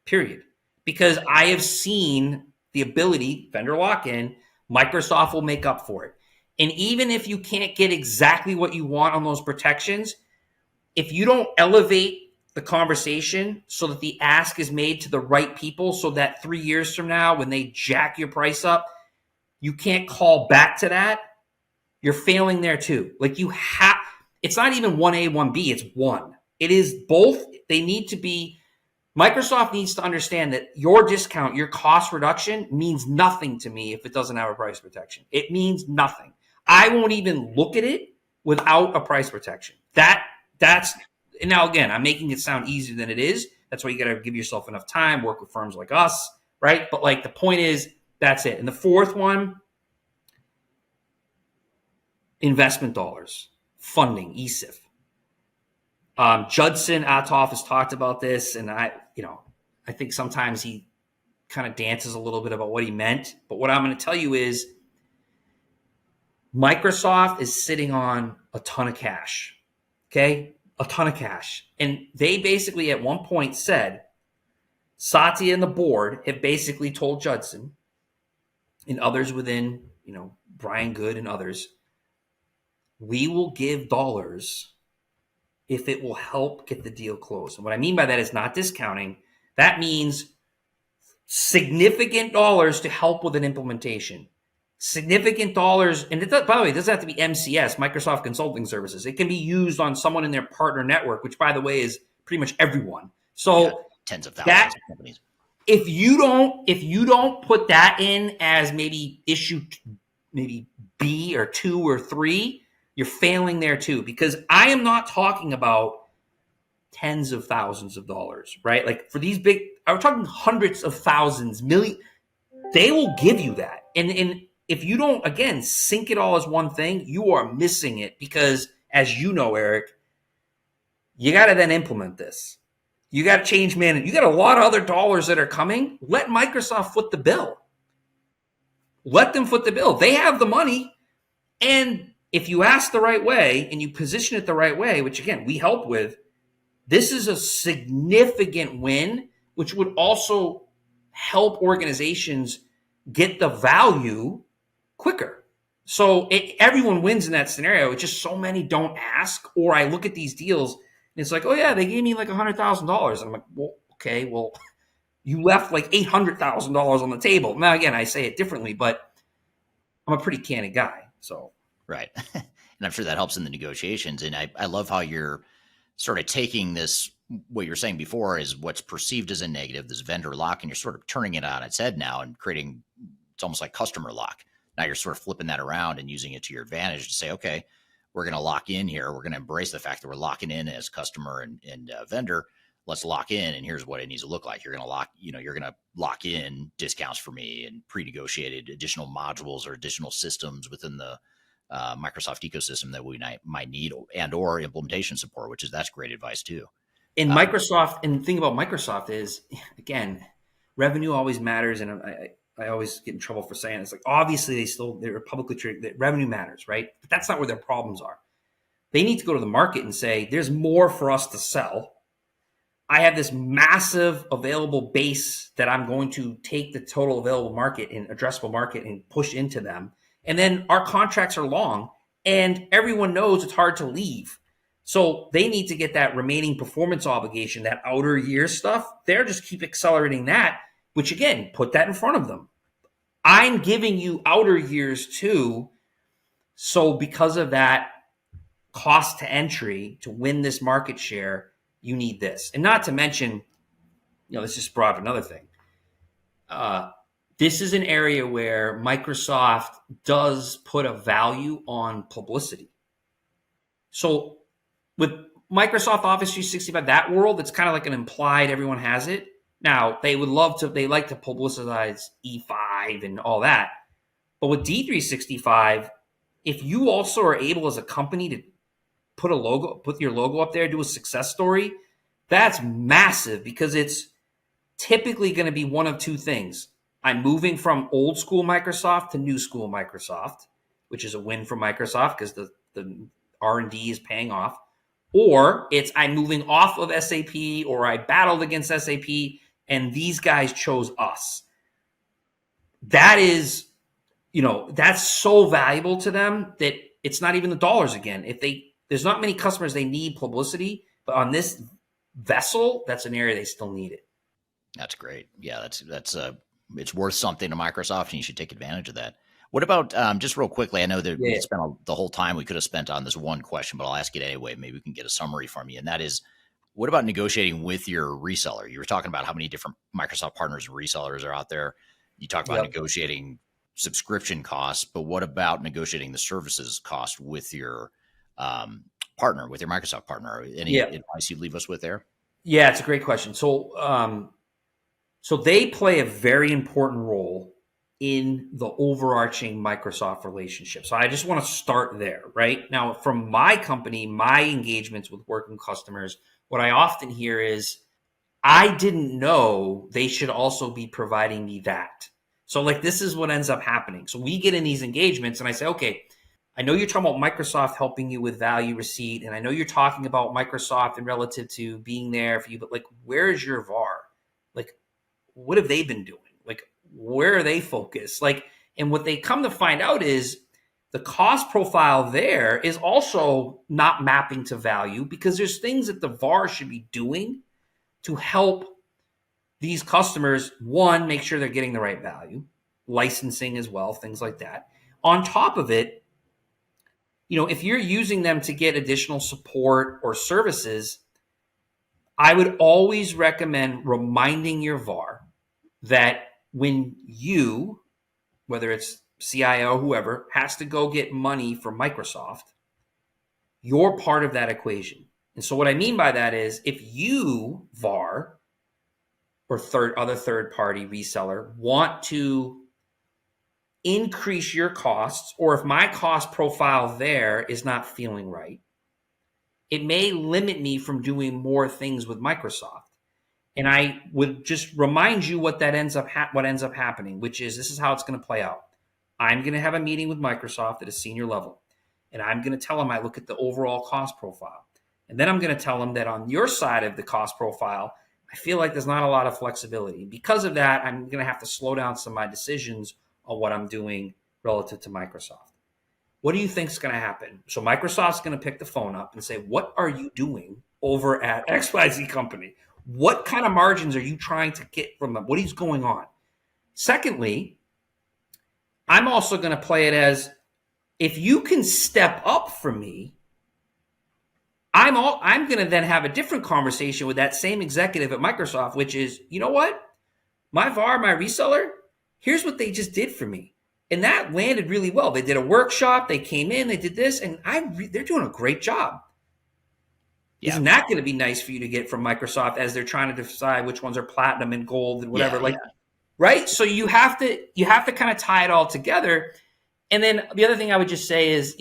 period. Because I have seen the ability, vendor lock-in, Microsoft will make up for it. And even if you can't get exactly what you want on those protections, if you don't elevate the conversation so that the ask is made to the right people, so that 3 years from now, when they jack your price up, you can't call back to that, you're failing there too. Like you have, it's not even 1A, 1B, it's one. It is both. They need to be, Microsoft needs to understand that your discount, your cost reduction means nothing to me if it doesn't have a price protection. It means nothing. I won't even look at it without a price protection. That's, and now again, I'm making it sound easier than it is. That's why you got to give yourself enough time, work with firms like us, right? But like the point is, that's it. And the fourth one, investment dollars, funding, ESIF. Judson Atoff has talked about this, and I think sometimes he kind of dances a little bit about what he meant. But what I'm going to tell you is Microsoft is sitting on a ton of cash, okay? A ton of cash. And they basically at one point said, Satya and the board have basically told Judson and others within, Brian Good and others, we will give dollars if it will help get the deal closed. And what I mean by that is not discounting. That means significant dollars to help with an implementation. Significant dollars, and by the way, it doesn't have to be MCS, Microsoft Consulting Services. It can be used on someone in their partner network, which, by the way, is pretty much everyone. So tens of thousands of companies. If you don't put that in as maybe issue maybe B or 2 or 3, you're failing there too, because I am not talking about tens of thousands of dollars, right? Like for these big, I'm talking hundreds of thousands, million. They will give you that. And if you don't, again, sync it all as one thing, you are missing it because, as you know, Eric, you got to then implement this. You got to change management. You got a lot of other dollars that are coming. Let Microsoft foot the bill. Let them foot the bill. They have the money. And if you ask the right way and you position it the right way, which again, we help with, this is a significant win, which would also help organizations get the value quicker. So everyone wins in that scenario. It's just so many don't ask, or I look at these deals and it's like, oh yeah, they gave me like $100,000. I'm like, well, okay, well, you left like $800,000 on the table. Now, again, I say it differently, but I'm a pretty candid guy. So. Right. And I'm sure that helps in the negotiations. And I love how you're sort of taking this, what you were saying before is what's perceived as a negative, this vendor lock, and you're sort of turning it on its head now and creating, it's almost like customer lock. Now you're sort of flipping that around and using it to your advantage to say, okay, we're going to lock in here. We're going to embrace the fact that we're locking in as customer and vendor. Let's lock in. And here's what it needs to look like. You're going to lock in discounts for me and pre-negotiated additional modules or additional systems within the Microsoft ecosystem that we might need or implementation support, that's great advice too. And Microsoft, and the thing about Microsoft is, again, revenue always matters. And I always get in trouble for saying it's like, obviously they're publicly traded, that revenue matters, right? But that's not where their problems are. They need to go to the market and say, there's more for us to sell. I have this massive available base that I'm going to take the total available market and addressable market and push into them. And then our contracts are long and everyone knows it's hard to leave. So they need to get that remaining performance obligation, that outer year stuff. They're just keep accelerating that, which again, put that in front of them. I'm giving you outer years too. So because of that cost to entry to win this market share, you need this. And not to mention, this just brought up another thing. This is an area where Microsoft does put a value on publicity. So with Microsoft Office 365, that world, it's kind of like an implied everyone has it. Now, they like to publicize E5 and all that. But with D365, if you also are able as a company to put your logo up there, do a success story, that's massive, because it's typically going to be one of two things. I'm moving from old school Microsoft to new school Microsoft, which is a win for Microsoft because the R&D is paying off. Or it's I'm moving off of SAP, or I battled against SAP and these guys chose us. That is, that's so valuable to them that it's not even the dollars again. There's not many customers they need publicity, but on this vessel, that's an area they still need it. That's great. Yeah, it's worth something to Microsoft, and you should take advantage of that. What about just real quickly? I know that we spent the whole time we could have spent on this one question, but I'll ask it anyway. Maybe we can get a summary from you, and that is, what about negotiating with your reseller? You were talking about how many different Microsoft partners and resellers are out there. You talked about negotiating subscription costs, but what about negotiating the services cost with your partner, with your Microsoft partner? Any advice you'd leave us with there? Yeah, it's a great question. So they play a very important role in the overarching Microsoft relationship. So I just want to start there, right? Now, from my company, my engagements with working customers, what I often hear is, I didn't know they should also be providing me that. So like, this is what ends up happening. So we get in these engagements and I say, okay, I know you're talking about Microsoft helping you with value receipt, and I know you're talking about Microsoft and relative to being there for you, but like, where is your VAR? Like, what have they been doing? Like, where are they focused? Like, and what they come to find out is the cost profile there is also not mapping to value, because there's things that the VAR should be doing to help these customers, one, make sure they're getting the right value, licensing as well, things like that. On top of it, if you're using them to get additional support or services, I would always recommend reminding your VAR that when you, whether it's CIO, whoever, has to go get money from Microsoft, you're part of that equation. And so what I mean by that is, if you, VAR, or other third-party reseller, want to increase your costs, or if my cost profile there is not feeling right, it may limit me from doing more things with Microsoft. And I would just remind you what ends up happening, which is, this is how it's going to play out. I'm going to have a meeting with Microsoft at a senior level, and I'm going to tell them I look at the overall cost profile. And then I'm going to tell them that on your side of the cost profile, I feel like there's not a lot of flexibility. Because of that, I'm going to have to slow down some of my decisions on what I'm doing relative to Microsoft. What do you think is going to happen? So Microsoft's going to pick the phone up and say, what are you doing over at XYZ company? What kind of margins are you trying to get from them? What is going on? Secondly, I'm also going to play it as, if you can step up for me, I'm going to then have a different conversation with that same executive at Microsoft, which is, you know what? My VAR, my reseller, here's what they just did for me. And that landed really well. They did a workshop. They came in, they did this, and they're doing a great job. Yeah. Isn't that going to be nice for you to get from Microsoft as they're trying to decide which ones are platinum and gold and whatever? Right? So you have to kind of tie it all together. And then the other thing I would just say is,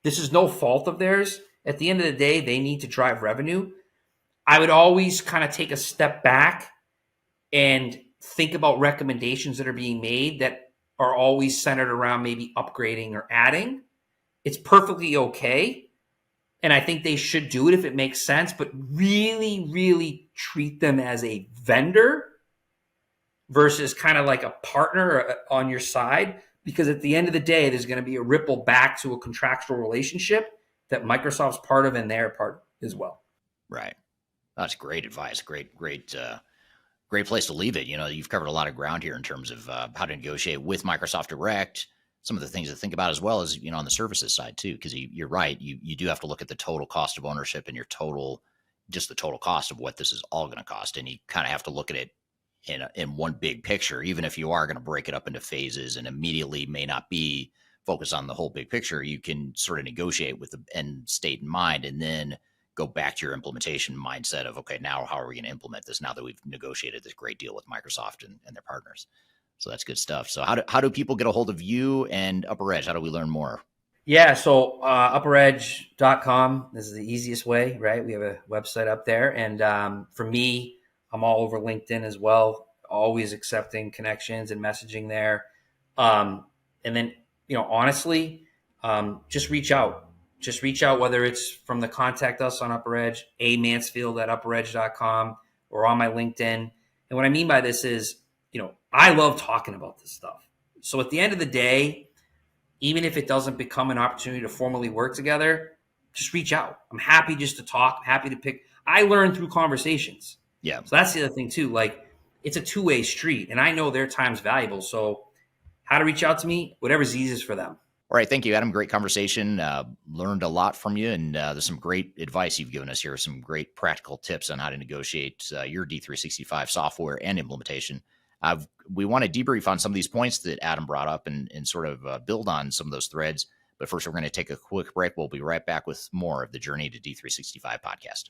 this is no fault of theirs. At the end of the day, they need to drive revenue. I would always kind of take a step back and think about recommendations that are being made that are always centered around maybe upgrading or adding. It's perfectly okay. And I think they should do it if it makes sense, but really, really treat them as a vendor versus kind of like a partner on your side. Because at the end of the day, there's going to be a ripple back to a contractual relationship that Microsoft's part of and they're part as well. Right. That's great advice. Great place to leave it. You've covered a lot of ground here in terms of how to negotiate with Microsoft Direct, some of the things to think about, as well as, on the services side too, because you're right. You do have to look at the total cost of ownership and the total cost of what this is all going to cost. And you kind of have to look at it in one big picture, even if you are going to break it up into phases and immediately may not be focused on the whole big picture. You can sort of negotiate with the end state in mind, and then go back to your implementation mindset of, okay, now how are we going to implement this now that we've negotiated this great deal with Microsoft and their partners? So that's good stuff. So how do people get a hold of you and UpperEdge? How do we learn more? Yeah, so UpperEdge.com is the easiest way, right? We have a website up there. And for me, I'm all over LinkedIn as well, always accepting connections and messaging there. And then, honestly, just reach out. Just reach out, whether it's from the contact us on UpperEdge, amansfield@UpperEdge.com, or on my LinkedIn. And what I mean by this is, I love talking about this stuff. So at the end of the day, even if it doesn't become an opportunity to formally work together, just reach out. I'm happy just to talk. I'm happy to pick. I learn through conversations. Yeah. So that's the other thing too. Like, it's a two-way street, and I know their time's valuable. So how to reach out to me, whatever's easiest for them. All right. Thank you, Adam. Great conversation. Learned a lot from you, and there's some great advice you've given us here. Some great practical tips on how to negotiate your D365 software and implementation. We want to debrief on some of these points that Adam brought up and sort of build on some of those threads. But first, we're going to take a quick break. We'll be right back with more of the Journey to D365 podcast.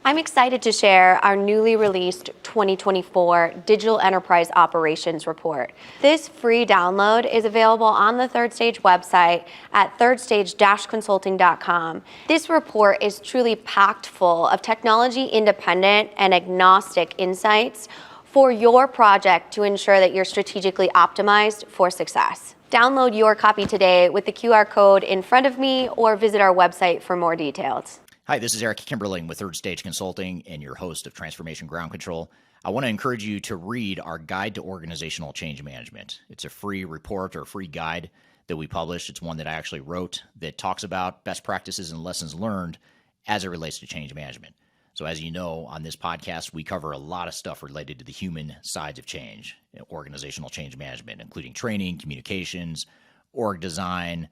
I'm excited to share our newly released 2024 Digital Enterprise Operations Report. This free download is available on the Third Stage website at thirdstage-consulting.com. This report is truly packed full of technology-independent and agnostic insights for your project to ensure that you're strategically optimized for success. Download your copy today with the QR code in front of me or visit our website for more details. Hi, this is Eric Kimberling with Third Stage Consulting and your host of Transformation Ground Control. I want to encourage you to read our Guide to Organizational Change Management. It's a free report or free guide that we published. It's one that I actually wrote that talks about best practices and lessons learned as it relates to change management. So as you know, on this podcast, we cover a lot of stuff related to the human sides of change, organizational change management, including training, communications, org design,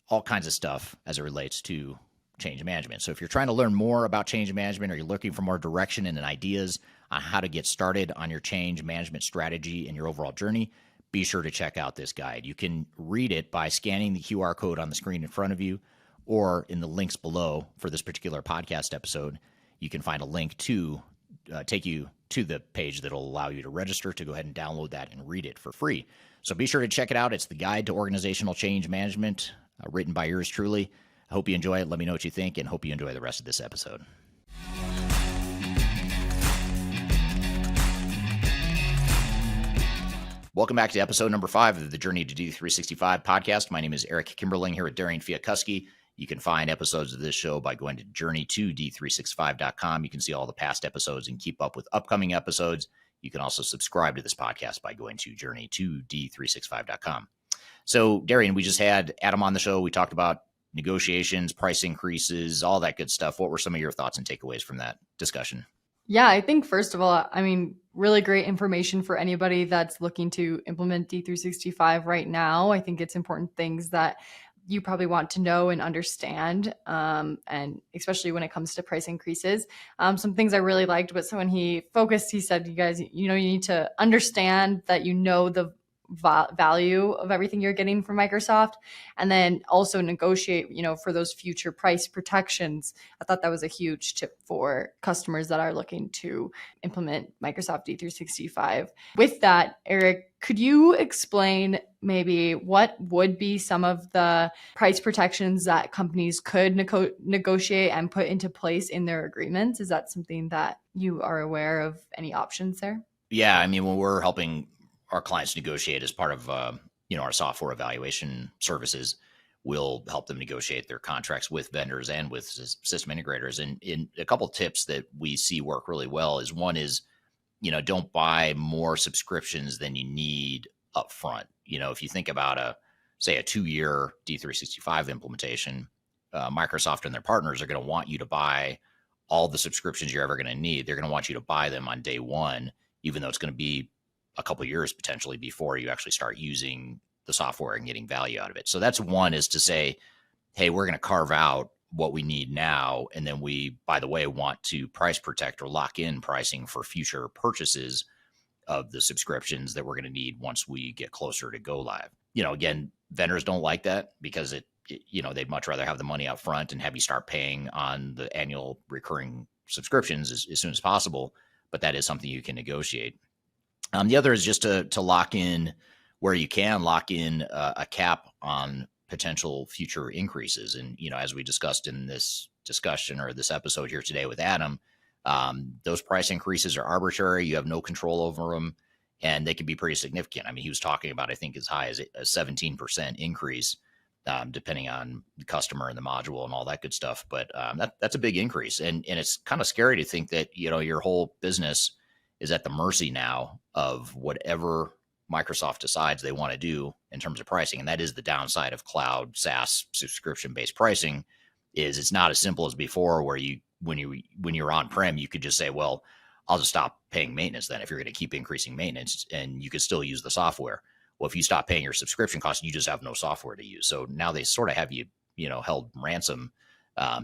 all kinds of stuff as it relates to change management. So if you're trying to learn more about change management, or you're looking for more direction and ideas on how to get started on your change management strategy and your overall journey, be sure to check out this guide. You can read it by scanning the QR code on the screen in front of you, or in the links below for this particular podcast episode. You can find a link to take you to the page that will allow you to register to go ahead and download that and read it for free. So be sure to check it out. It's the Guide to Organizational Change Management, written by yours truly. I hope you enjoy it. Let me know what you think, and hope you enjoy the rest of this episode. Welcome back to episode number 5 of the Journey to D365 podcast. My name is Eric Kimberling here at Daring Fiakuski. You can find episodes of this show by going to journey2d365.com. You can see all the past episodes and keep up with upcoming episodes. You can also subscribe to this podcast by going to journey2d365.com. So, Darian, we just had Adam on the show. We talked about negotiations, price increases, all that good stuff. What were some of your thoughts and takeaways from that discussion? Yeah, I think first of all, really great information for anybody that's looking to implement D365 right now. I think it's important things that you probably want to know and understand, and especially when it comes to price increases. Some things I really liked, but so when he said, you guys, you need to understand that the value of everything you're getting from Microsoft, and then also negotiate, for those future price protections. I thought that was a huge tip for customers that are looking to implement Microsoft D365. With that, Eric, could you explain maybe what would be some of the price protections that companies could negotiate and put into place in their agreements? Is that something that you are aware of, any options there? Yeah, when we're helping our clients negotiate as part of our software evaluation services, we'll help them negotiate their contracts with vendors and with system integrators. And in a couple of tips that we see work really well is, one is, don't buy more subscriptions than you need up front. If you think about a 2-year D365 implementation, Microsoft and their partners are going to want you to buy all the subscriptions you're ever going to need. They're going to want you to buy them on day one, even though it's going to be a couple of years potentially before you actually start using the software and getting value out of it. So that's one, is to say, hey, we're going to carve out what we need now. And then we, by the way, want to price protect or lock in pricing for future purchases of the subscriptions that we're going to need once we get closer to go live. Again, vendors don't like that because they'd much rather have the money up front and have you start paying on the annual recurring subscriptions as soon as possible, but that is something you can negotiate. The other is just to lock in where you can lock in a cap on potential future increases. And, as we discussed in this discussion or this episode here today with Adam, those price increases are arbitrary. You have no control over them, and they can be pretty significant. I mean, he was talking about, I think, as high as a 17% increase, depending on the customer and the module and all that good stuff. But that's a big increase. And it's kind of scary to think that, your whole business is at the mercy now of whatever Microsoft decides they want to do in terms of pricing. And that is the downside of cloud SaaS subscription-based pricing. Is it's not as simple as before, where when you're on-prem, you could just say, well, I'll just stop paying maintenance then if you're going to keep increasing maintenance, and you could still use the software. Well, if you stop paying your subscription costs, you just have no software to use. So now they sort of have you, held ransom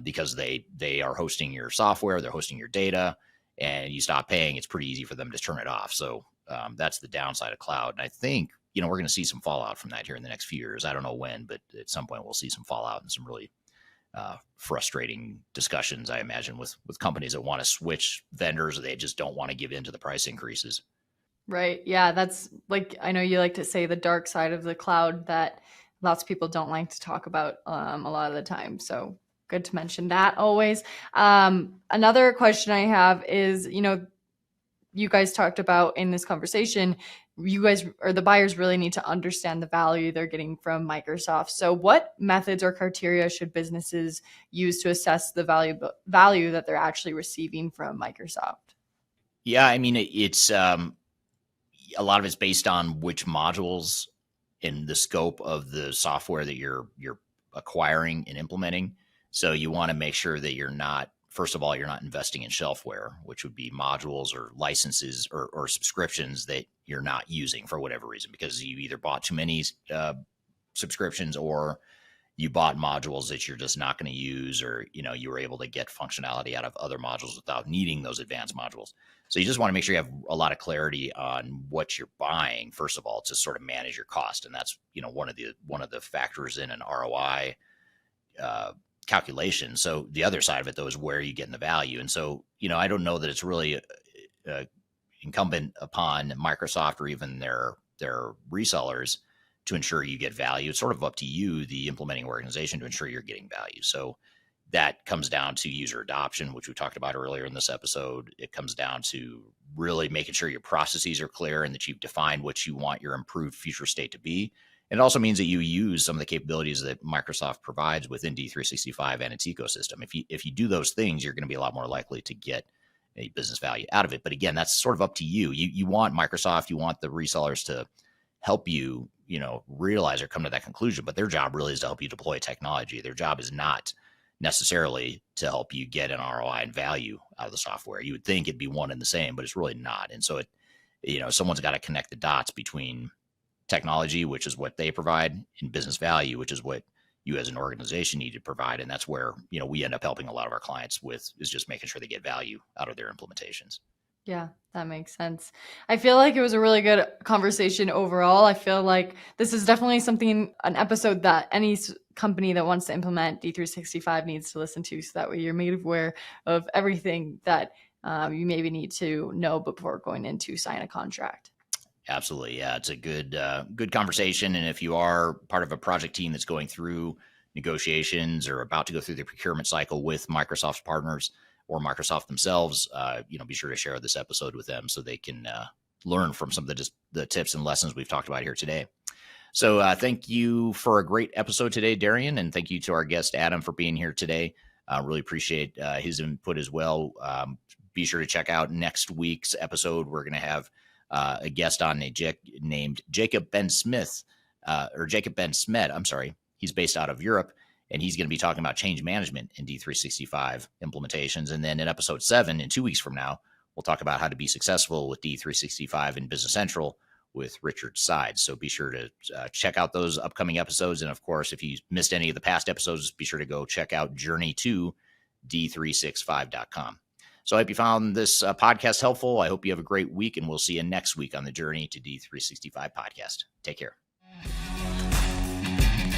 because they are hosting your software, they're hosting your data, and you stop paying, it's pretty easy for them to turn it off. So that's the downside of cloud. And I think, we're going to see some fallout from that here in the next few years. I don't know when, but at some point we'll see some fallout and some really frustrating discussions, I imagine, with companies that want to switch vendors, or they just don't want to give in to the price increases. Right. Yeah. That's like, I know you like to say the dark side of the cloud that lots of people don't like to talk about a lot of the time. So good to mention that always. Another question I have is, you guys talked about in this conversation, you guys or the buyers really need to understand the value they're getting from Microsoft. So what methods or criteria should businesses use to assess the value that they're actually receiving from Microsoft? Yeah, I mean, it's a lot of it's based on which modules in the scope of the software that you're acquiring and implementing. So you want to make sure that first of all, you're not investing in shelfware, which would be modules or licenses or subscriptions that you're not using for whatever reason, because you either bought too many subscriptions, or you bought modules that you're just not going to use, or, you were able to get functionality out of other modules without needing those advanced modules. So you just want to make sure you have a lot of clarity on what you're buying, first of all, to sort of manage your cost. And that's, one of the factors in an ROI calculation. So the other side of it, though, is where you get the value. And so, I don't know that it's really incumbent upon Microsoft or even their resellers to ensure you get value. It's sort of up to you, the implementing organization, to ensure you're getting value. So that comes down to user adoption, which we talked about earlier in this episode. It comes down to really making sure your processes are clear and that you've defined what you want your improved future state to be. And it also means that you use some of the capabilities that Microsoft provides within D365 and its ecosystem. If you do those things, you're going to be a lot more likely to get a business value out of it. But again, that's sort of up to you. You want Microsoft, you want the resellers to help you, realize or come to that conclusion. But their job really is to help you deploy technology. Their job is not necessarily to help you get an ROI and value out of the software. You would think it'd be one and the same, but it's really not. And so someone's got to connect the dots between technology, which is what they provide, and business value, which is what you as an organization need to provide. And that's where, we end up helping a lot of our clients with, is just making sure they get value out of their implementations. Yeah, that makes sense. I feel like it was a really good conversation overall. I feel like this is definitely an episode that any company that wants to implement D365 needs to listen to, so that way you're made aware of everything that you maybe need to know before going in to sign a contract. Absolutely. Yeah, it's a good conversation. And if you are part of a project team that's going through negotiations or about to go through the procurement cycle with Microsoft's partners or Microsoft themselves, be sure to share this episode with them so they can learn from some of the tips and lessons we've talked about here today. So thank you for a great episode today, Darian, and thank you to our guest, Adam, for being here today. Really appreciate his input as well. Be sure to check out next week's episode. We're going to have a guest on named Jacob Ben Smith, or Jacob Ben Smed. I'm sorry. He's based out of Europe, and he's going to be talking about change management in D365 implementations. And then in episode 7, in 2 weeks from now, we'll talk about how to be successful with D365 and Business Central with Richard Sides. So be sure to check out those upcoming episodes. And of course, if you missed any of the past episodes, be sure to go check out Journey to D365.com. So I hope you found this podcast helpful. I hope you have a great week, and we'll see you next week on the Journey to D365 podcast. Take care.